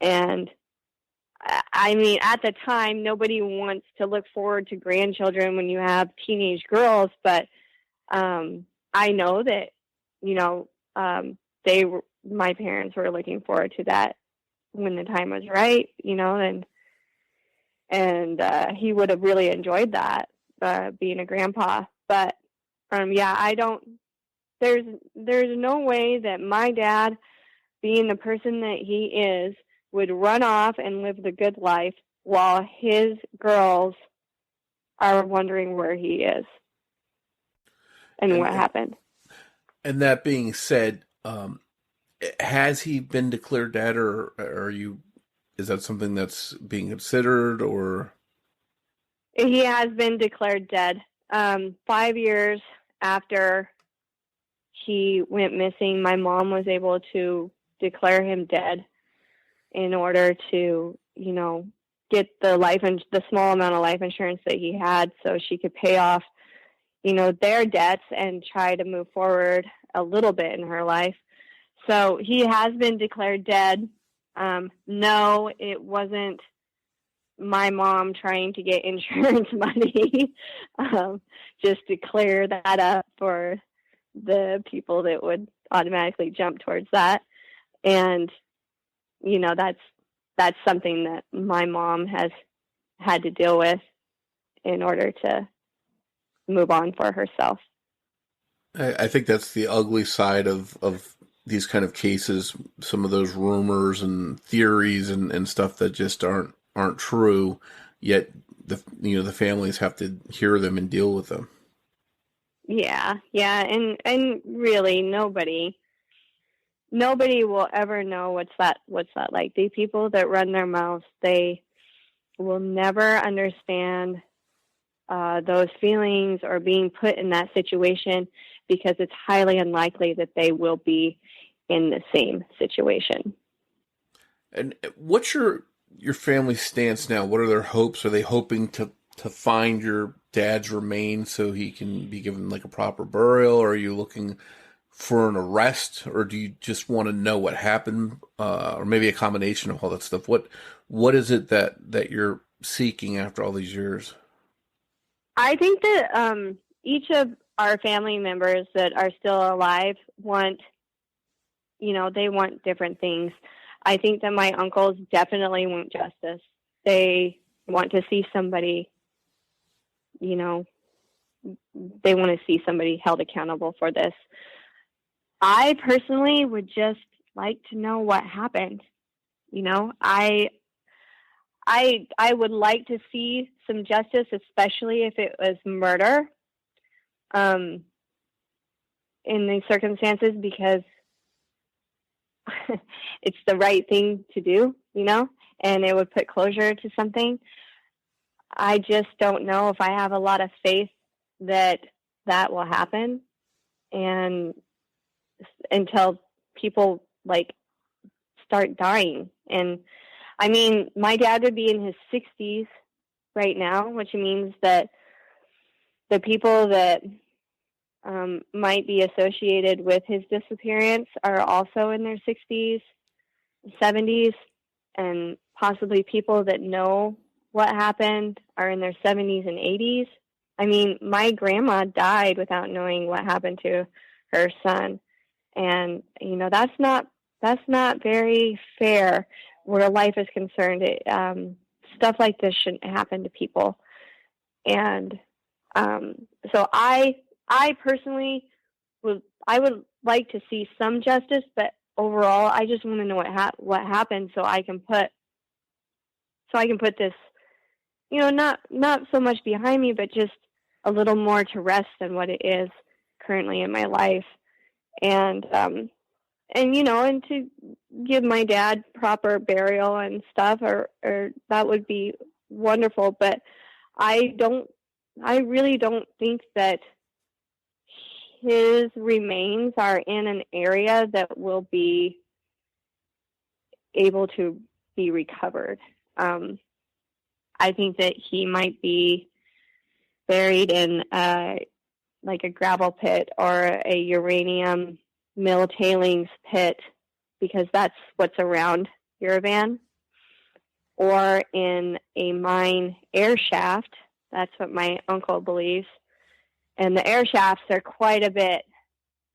And I mean, at the time, nobody wants to look forward to grandchildren when you have teenage girls, but I know that, my parents were looking forward to that when the time was right, and he would have really enjoyed that, being a grandpa. But there's no way that my dad, being the person that he is, would run off and live the good life while his girls are wondering where he is and what happened. And that being said, has he been declared dead, or is that something that's being considered, or? He has been declared dead. 5 years after he went missing, my mom was able to declare him dead in order to, get the small amount of life insurance that he had, so she could pay off, their debts and try to move forward a little bit in her life. So he has been declared dead. No, it wasn't my mom trying to get insurance money, just to clear that up for the people that would automatically jump towards that. And, that's something that my mom has had to deal with in order to move on for herself. I think that's the ugly side of these kind of cases, some of those rumors and theories and stuff that just aren't true, yet the families have to hear them and deal with them. Yeah, and really nobody will ever know what's that like. The people that run their mouths, they will never understand those feelings or being put in that situation, because it's highly unlikely that they will be in the same situation. And what's your family's stance now? What are their hopes? Are they hoping to find your dad's remains so he can be given like a proper burial? Or are you looking for an arrest, or do you just want to know what happened, or maybe a combination of all that stuff? What is it that you're seeking after all these years? I think that each of our family members that are still alive want different things. I think that my uncles definitely want justice. They want to see somebody, they want to see somebody held accountable for this. I personally would just like to know what happened. I would like to see some justice, especially if it was murder, in these circumstances, because it's the right thing to do, and it would put closure to something. I just don't know if I have a lot of faith that will happen, and until people start dying. And I mean, my dad would be in his 60s right now, which means that the people that might be associated with his disappearance are also in their 60s, 70s, and possibly people that know what happened are in their 70s and 80s. I mean, my grandma died without knowing what happened to her son. And, that's not very fair where life is concerned, stuff like this shouldn't happen to people. And so I personally would like to see some justice, but overall, I just want to know what happened so I can put this, not so much behind me, but just a little more to rest than what it is currently in my life. And to give my dad proper burial and stuff, or that would be wonderful. But I really don't think that his remains are in an area that will be able to be recovered. I think that he might be buried in like a gravel pit or a uranium mill tailings pit, because that's what's around Yerevan, or in a mine air shaft. That's what my uncle believes. And the air shafts are quite a bit,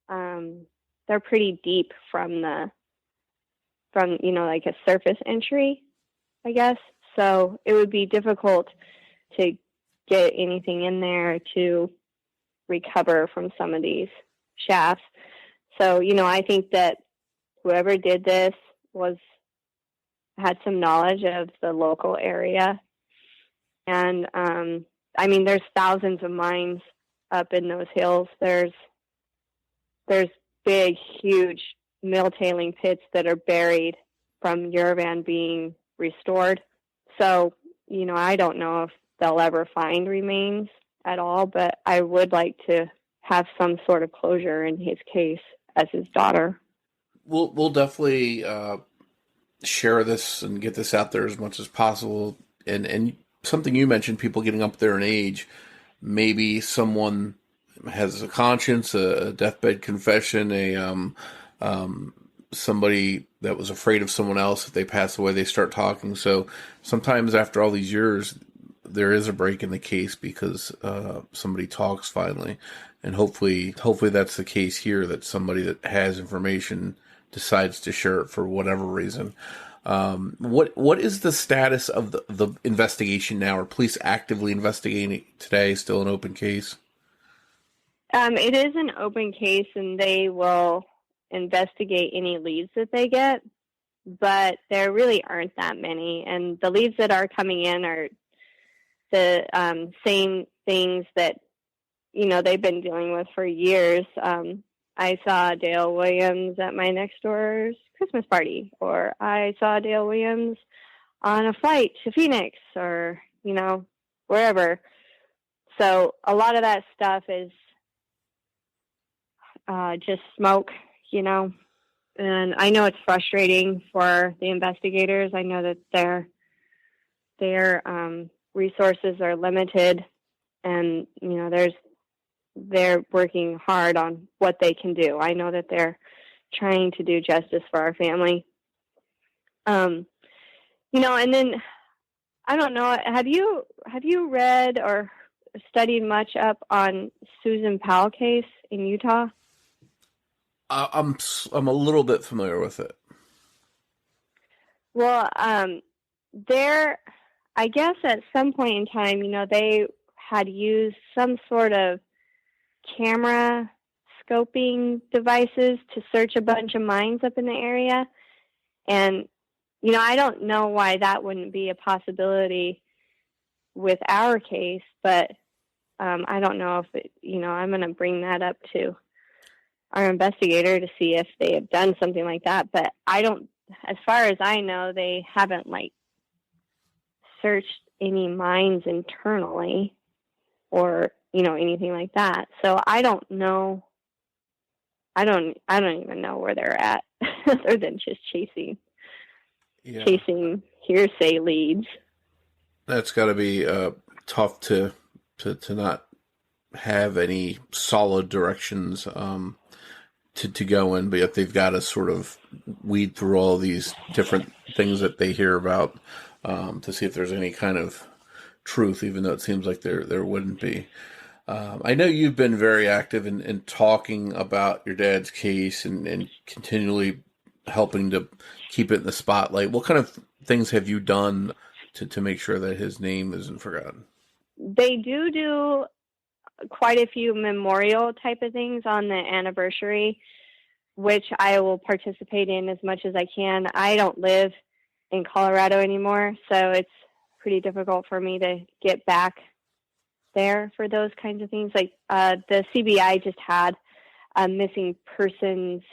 they're pretty deep from like a surface entry, I guess. So it would be difficult to get anything in there to recover from some of these shafts. So, I think that whoever did this had some knowledge of the local area. And, there's thousands of mines up in those hills. There's big, huge mill tailing pits that are buried from Yerevan being restored. So, I don't know if they'll ever find remains at all, but I would like to have some sort of closure in his case as his daughter. We'll definitely share this and get this out there as much as possible. And something you mentioned, people getting up there in age, maybe someone has a conscience, a deathbed confession, somebody that was afraid of someone else. If they pass away, they start talking. So sometimes after all these years, there is a break in the case because somebody talks finally. And hopefully that's the case here, that somebody that has information decides to share it for whatever reason. What is the status of the investigation now? Are police actively investigating it today? Still an open case? It is an open case, and they will investigate any leads that they get, but there really aren't that many. And the leads that are coming in are the same things that, they've been dealing with for years. I saw Dale Williams at my next door's Christmas party, or I saw Dale Williams on a flight to Phoenix, or, wherever. So a lot of that stuff is just smoke, and I know it's frustrating for the investigators. I know that their resources are limited, and, they're working hard on what they can do. I know that they're trying to do justice for our family. And then I don't know, have you read or studied much up on Susan Powell case in Utah? I'm a little bit familiar with it. Well, I guess at some point in time, they had used some sort of camera scoping devices to search a bunch of mines up in the area. And, I don't know why that wouldn't be a possibility with our case, but I don't know if I'm going to bring that up to our investigator to see if they have done something like that. But as far as I know, they haven't searched any mines internally or, anything like that. So I don't know. I don't even know where they're at other than just chasing hearsay leads. That's got to be tough to not have any solid directions to go in, but yet they've got to sort of weed through all these different things that they hear about to see if there's any kind of truth, even though it seems like there wouldn't be. I know you've been very active in talking about your dad's case and continually helping to keep it in the spotlight. What kind of things have you done to make sure that his name isn't forgotten? They do quite a few memorial type of things on the anniversary, which I will participate in as much as I can. I don't live in Colorado anymore, so it's pretty difficult for me to get back there for those kinds of things. Like the CBI just had a missing persons,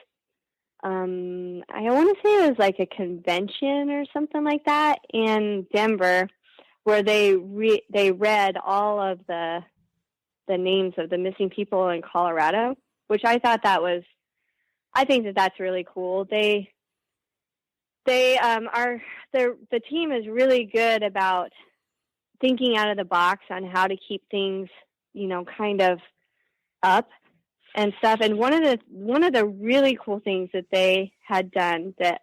I want to say it was like a convention or something like that in Denver, where they read all of the names of the missing people in Colorado, which I think that's really cool. The team is really good about thinking out of the box on how to keep things, kind of up and stuff. And one of the really cool things that they had done that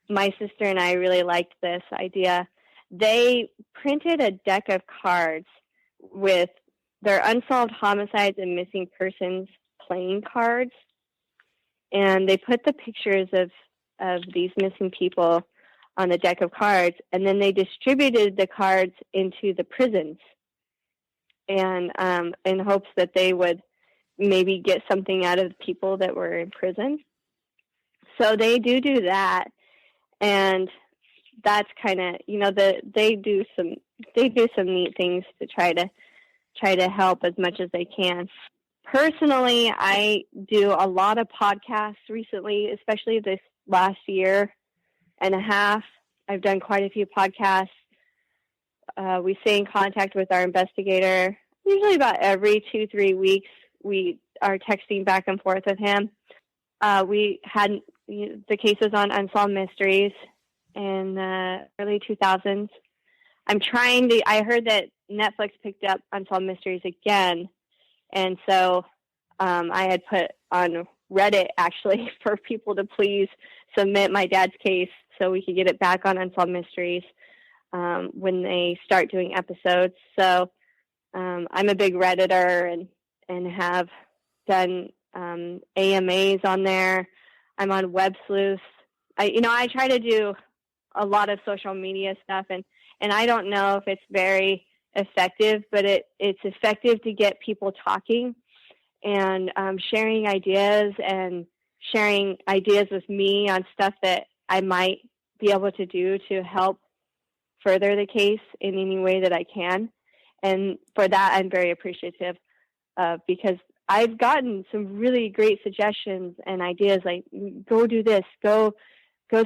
my sister and I really liked this idea, they printed a deck of cards with their unsolved homicides and missing persons playing cards. And they put the pictures of these missing people on the deck of cards, and then they distributed the cards into the prisons, and in hopes that they would maybe get something out of the people that were in prison. So they do that, and that's kind of they do some neat things to try to help as much as they can. Personally, I do a lot of podcasts recently, especially this last year and a half. I've done quite a few podcasts. We stay in contact with our investigator usually about every 2-3 weeks. We are texting back and forth with him. We had the cases on Unsolved Mysteries in the early 2000s. I heard that Netflix picked up Unsolved Mysteries again. And so I had put on Reddit, actually, for people to please submit my dad's case so we could get it back on Unsolved Mysteries when they start doing episodes. So I'm a big Redditor and have done AMAs on there. I'm on Web Sleuth. I try to do a lot of social media stuff, and I don't know if it's very effective, but it's effective to get people talking and sharing ideas with me on stuff that I might be able to do to help further the case in any way that I can. And for that, I'm very appreciative because I've gotten some really great suggestions and ideas, like go do this, go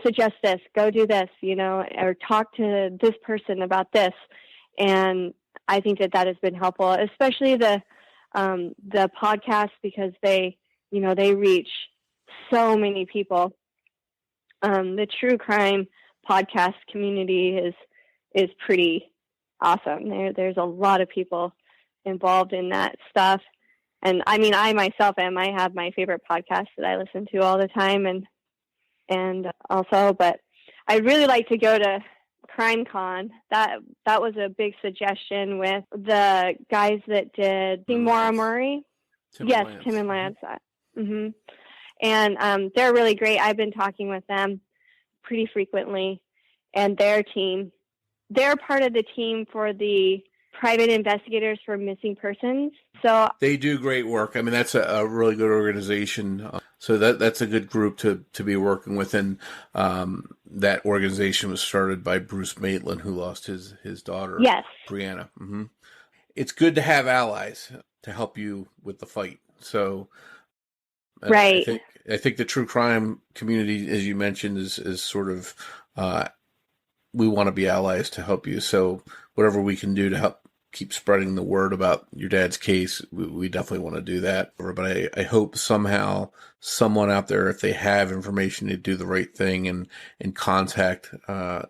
suggest this, go do this, or talk to this person about this. And I think that has been helpful, especially the podcast, because they reach so many people. The true crime podcast community is pretty awesome. There's a lot of people involved in that stuff. And I mean, I myself I have my favorite podcasts that I listen to all the time, and also, but I'd really like to go to CrimeCon. That was a big suggestion with the guys that did Maura Murray. Tim and Lance. Mm-hmm. And they're really great. I've been talking with them pretty frequently, and their team. They're part of the team for the private investigators for missing persons. So they do great work. I mean, that's a really good organization. So that's a good group to be working with. And that organization was started by Bruce Maitland, who lost his daughter, yes, Brianna. Mm-hmm. It's good to have allies to help you with the fight. So right. I think the true crime community, as you mentioned, is sort of we want to be allies to help you. So whatever we can do to help keep spreading the word about your dad's case, we definitely want to do that. But I hope somehow someone out there, if they have information, to do the right thing and contact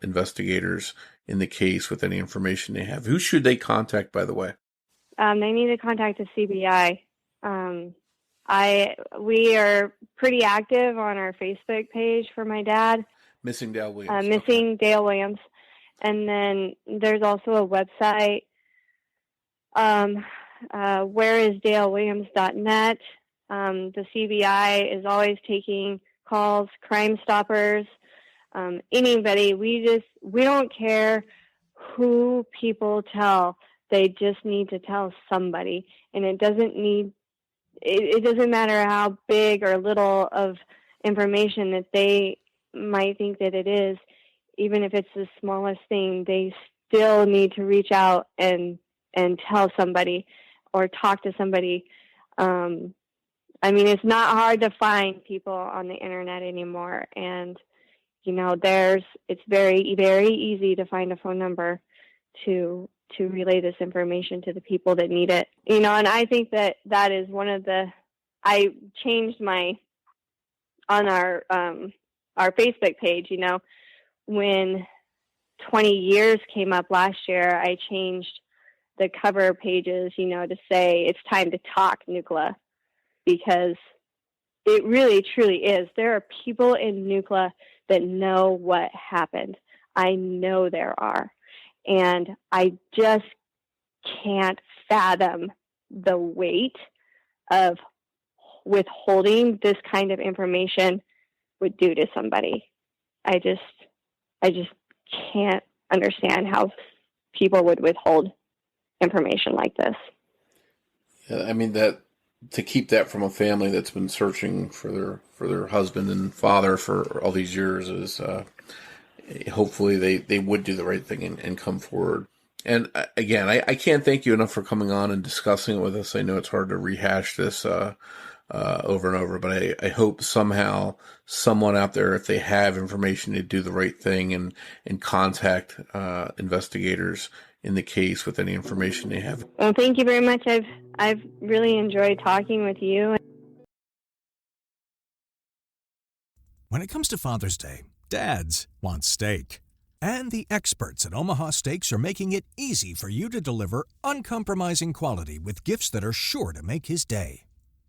investigators in the case with any information they have. Who should they contact, by the way? They need to contact the CBI. We are pretty active on our Facebook page for my dad. Missing Dale Williams. Dale Williams. And then there's also a website, whereisdalewilliams.net. The CBI is always taking calls, Crime Stoppers, anybody. We don't care who people tell. They just need to tell somebody. And it doesn't matter how big or little of information that they might think that it is. Even if it's the smallest thing, they still need to reach out and tell somebody or talk to somebody. It's not hard to find people on the internet anymore. And, it's very, very easy to find a phone number to relay this information to the people that need it. And I think that is one of I changed on our Facebook page, when 20 years came up last year, I changed the cover pages, to say it's time to talk Nucla, because it really truly is. There are people in Nucla that know what happened. I know there are. And I just can't fathom the weight of withholding this kind of information would do to somebody. I just can't understand how people would withhold information like this. Yeah, that to keep that from a family that's been searching for their husband and father for all these years is hopefully they would do the right thing and come forward. And again, I can't thank you enough for coming on and discussing it with us. I know it's hard to rehash this over and over, but I hope somehow someone out there, if they have information, to do the right thing and contact investigators in the case with any information they have. Well, thank you very much. I've really enjoyed talking with you. When it comes to Father's Day, dads want steak. And the experts at Omaha Steaks are making it easy for you to deliver uncompromising quality with gifts that are sure to make his day.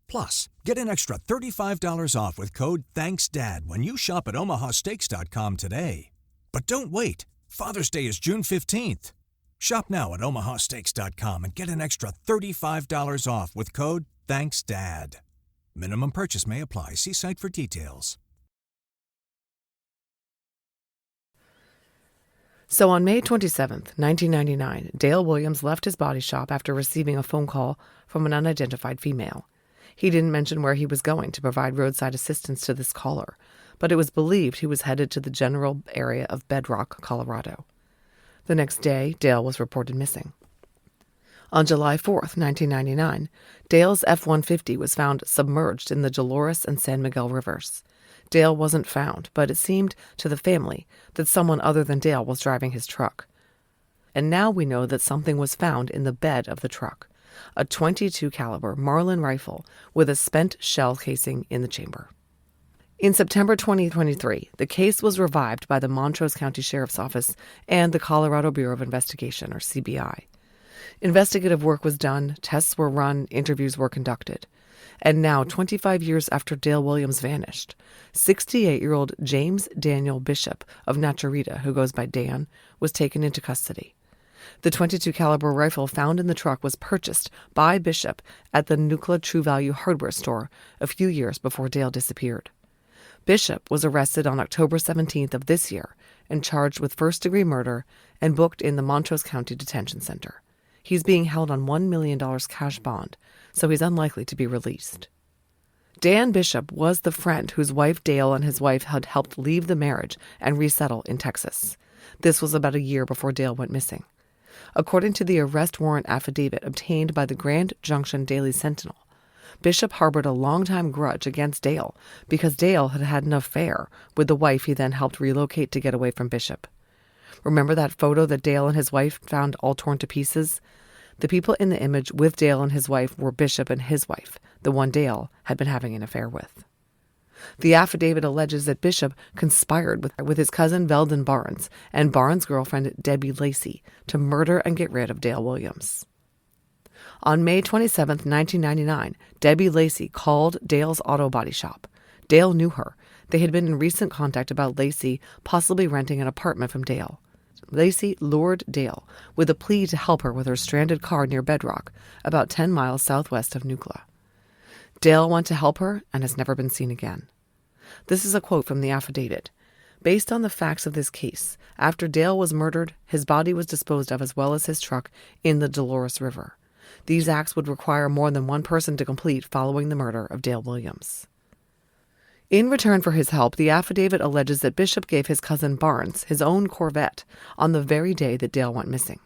Plus, get an extra $35 off with code THANKSDAD when you shop at omahasteaks.com today. But don't wait. Father's Day is June 15th. Shop now at omahasteaks.com and get an extra $35 off with code THANKSDAD. Minimum purchase may apply. See site for details. So on May 27th, 1999, Dale Williams left his body shop after receiving a phone call from an unidentified female. He didn't mention where he was going to provide roadside assistance to this caller, but it was believed he was headed to the general area of Bedrock, Colorado. The next day, Dale was reported missing. On July 4th, 1999, Dale's F-150 was found submerged in the Dolores and San Miguel rivers. Dale wasn't found, but it seemed to the family that someone other than Dale was driving his truck. And now we know that something was found in the bed of the truck, a .22 caliber Marlin rifle with a spent shell casing in the chamber. In September 2023, the case was revived by the Montrose County Sheriff's Office and the Colorado Bureau of Investigation, or CBI. Investigative work was done, tests were run, interviews were conducted. And now, 25 years after Dale Williams vanished, 68-year-old James Daniel Bishop of Naturita, who goes by Dan, was taken into custody. The .22 caliber rifle found in the truck was purchased by Bishop at the Nucla True Value hardware store a few years before Dale disappeared. Bishop was arrested on October 17th of this year and charged with first-degree murder and booked in the Montrose County Detention Center. He's being held on $1 million cash bond, so he's unlikely to be released. Dan Bishop was the friend whose wife Dale and his wife had helped leave the marriage and resettle in Texas. This was about a year before Dale went missing. According to the arrest warrant affidavit obtained by the Grand Junction Daily Sentinel, Bishop harbored a longtime grudge against Dale because Dale had had an affair with the wife he then helped relocate to get away from Bishop. Remember that photo that Dale and his wife found all torn to pieces? The people in the image with Dale and his wife were Bishop and his wife, the one Dale had been having an affair with. The affidavit alleges that Bishop conspired with his cousin Veldon Barnes and Barnes' girlfriend Debbie Lacey to murder and get rid of Dale Williams. On May 27, 1999, Debbie Lacey called Dale's auto body shop. Dale knew her. They had been in recent contact about Lacey possibly renting an apartment from Dale. Lacey lured Dale with a plea to help her with her stranded car near Bedrock, about 10 miles southwest of Nucla. Dale went to help her and has never been seen again. This is a quote from the affidavit. Based on the facts of this case, after Dale was murdered, his body was disposed of as well as his truck in the Dolores River. These acts would require more than one person to complete following the murder of Dale Williams. In return for his help, the affidavit alleges that Bishop gave his cousin Barnes his own Corvette on the very day that Dale went missing.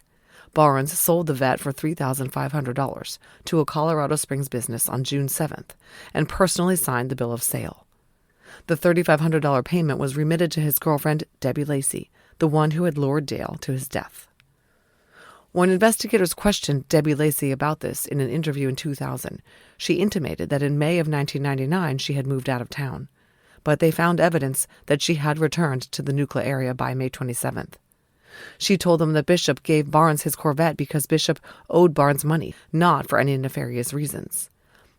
Barnes sold the Vette for $3,500 to a Colorado Springs business on June 7th and personally signed the bill of sale. The $3,500 payment was remitted to his girlfriend, Debbie Lacey, the one who had lured Dale to his death. When investigators questioned Debbie Lacey about this in an interview in 2000, she intimated that in May of 1999 she had moved out of town, but they found evidence that she had returned to the Nucla area by May 27th. She told them that Bishop gave Barnes his Corvette because Bishop owed Barnes money, not for any nefarious reasons.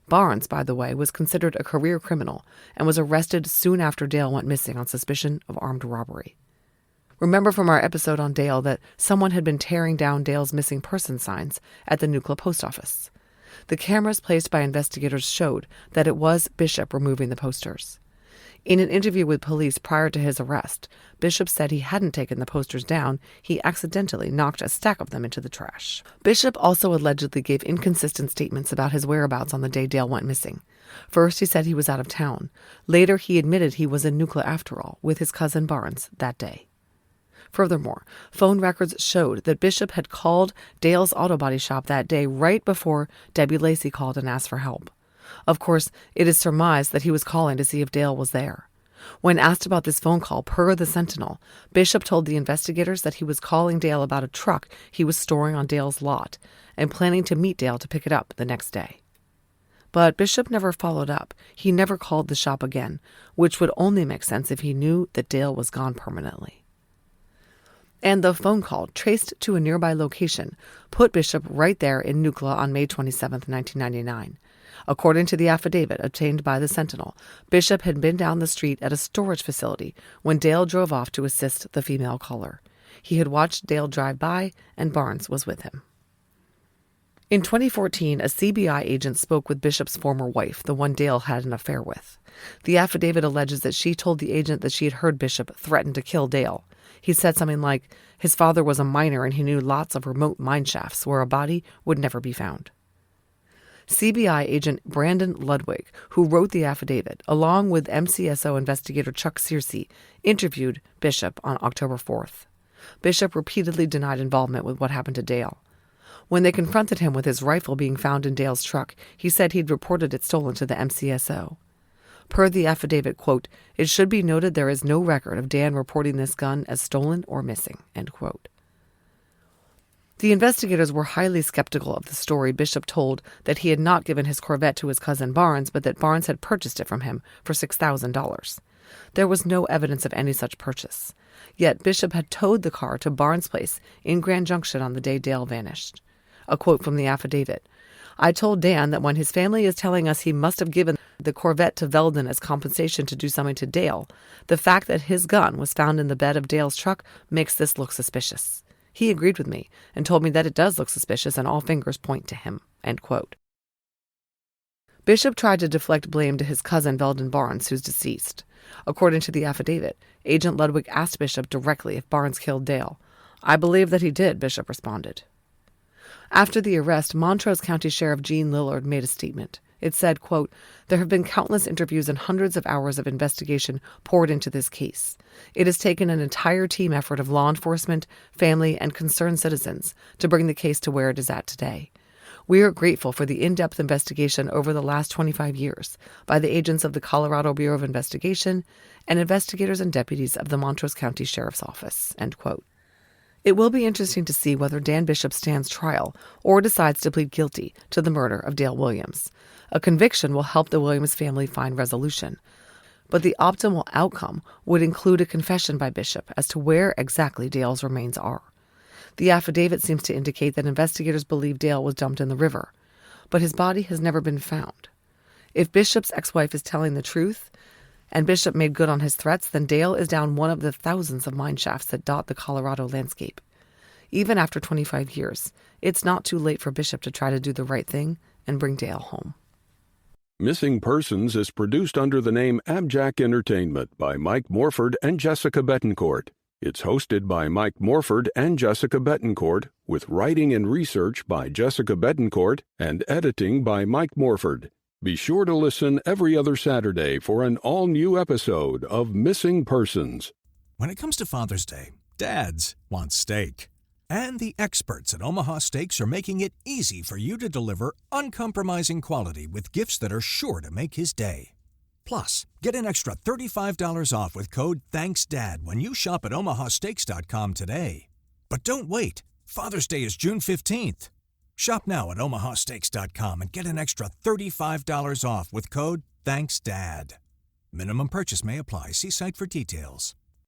Barnes, by the way, was considered a career criminal and was arrested soon after Dale went missing on suspicion of armed robbery. Remember from our episode on Dale that someone had been tearing down Dale's missing person signs at the Nucla post office. The cameras placed by investigators showed that it was Bishop removing the posters. In an interview with police prior to his arrest, Bishop said he hadn't taken the posters down, he accidentally knocked a stack of them into the trash. Bishop also allegedly gave inconsistent statements about his whereabouts on the day Dale went missing. First, he said he was out of town. Later, he admitted he was in Nucla after all, with his cousin Barnes that day. Furthermore, phone records showed that Bishop had called Dale's auto body shop that day right before Debbie Lacey called and asked for help. Of course, it is surmised that he was calling to see if Dale was there. When asked about this phone call, per the Sentinel, Bishop told the investigators that he was calling Dale about a truck he was storing on Dale's lot and planning to meet Dale to pick it up the next day. But Bishop never followed up. He never called the shop again, which would only make sense if he knew that Dale was gone permanently. And the phone call, traced to a nearby location, put Bishop right there in Nucla on May 27, 1999. According to the affidavit obtained by the Sentinel, Bishop had been down the street at a storage facility when Dale drove off to assist the female caller. He had watched Dale drive by, and Barnes was with him. In 2014, a CBI agent spoke with Bishop's former wife, the one Dale had an affair with. The affidavit alleges that she told the agent that she had heard Bishop threaten to kill Dale. He said something like, his father was a miner and he knew lots of remote mine shafts where a body would never be found. CBI agent Brandon Ludwig, who wrote the affidavit, along with MCSO investigator Chuck Searcy, interviewed Bishop on October 4th. Bishop repeatedly denied involvement with what happened to Dale. When they confronted him with his rifle being found in Dale's truck, he said he'd reported it stolen to the MCSO. Per the affidavit, quote, it should be noted there is no record of Dan reporting this gun as stolen or missing, end quote. The investigators were highly skeptical of the story Bishop told that he had not given his Corvette to his cousin Barnes, but that Barnes had purchased it from him for $6,000. There was no evidence of any such purchase. Yet Bishop had towed the car to Barnes' place in Grand Junction on the day Dale vanished. A quote from the affidavit. I told Dan that when his family is telling us he must have given the Corvette to Veldon as compensation to do something to Dale, the fact that his gun was found in the bed of Dale's truck makes this look suspicious. He agreed with me and told me that it does look suspicious and all fingers point to him, end quote. Bishop tried to deflect blame to his cousin Veldon Barnes, who's deceased. According to the affidavit, Agent Ludwig asked Bishop directly if Barnes killed Dale. I believe that he did, Bishop responded. After the arrest, Montrose County Sheriff Gene Lillard made a statement. It said, quote, there have been countless interviews and hundreds of hours of investigation poured into this case. It has taken an entire team effort of law enforcement, family, and concerned citizens to bring the case to where it is at today. We are grateful for the in-depth investigation over the last 25 years by the agents of the Colorado Bureau of Investigation and investigators and deputies of the Montrose County Sheriff's Office, end quote. It will be interesting to see whether Dan Bishop stands trial or decides to plead guilty to the murder of Dale Williams. A conviction will help the Williams family find resolution. But the optimal outcome would include a confession by Bishop as to where exactly Dale's remains are. The affidavit seems to indicate that investigators believe Dale was dumped in the river, but his body has never been found. If Bishop's ex-wife is telling the truth, and Bishop made good on his threats, then Dale is down one of the thousands of mine shafts that dot the Colorado landscape. Even after 25 years, it's not too late for Bishop to try to do the right thing and bring Dale home. Missing Persons is produced under the name AbJack Entertainment by Mike Morford and Jessica Betancourt. It's hosted by Mike Morford and Jessica Betancourt, with writing and research by Jessica Betancourt and editing by Mike Morford. Be sure to listen every other Saturday for an all-new episode of Missing Persons. When it comes to Father's Day, dads want steak. And the experts at Omaha Steaks are making it easy for you to deliver uncompromising quality with gifts that are sure to make his day. Plus, get an extra $35 off with code THANKSDAD when you shop at omahasteaks.com today. But don't wait. Father's Day is June 15th. Shop now at omahasteaks.com and get an extra $35 off with code THANKSDAD. Minimum purchase may apply. See site for details.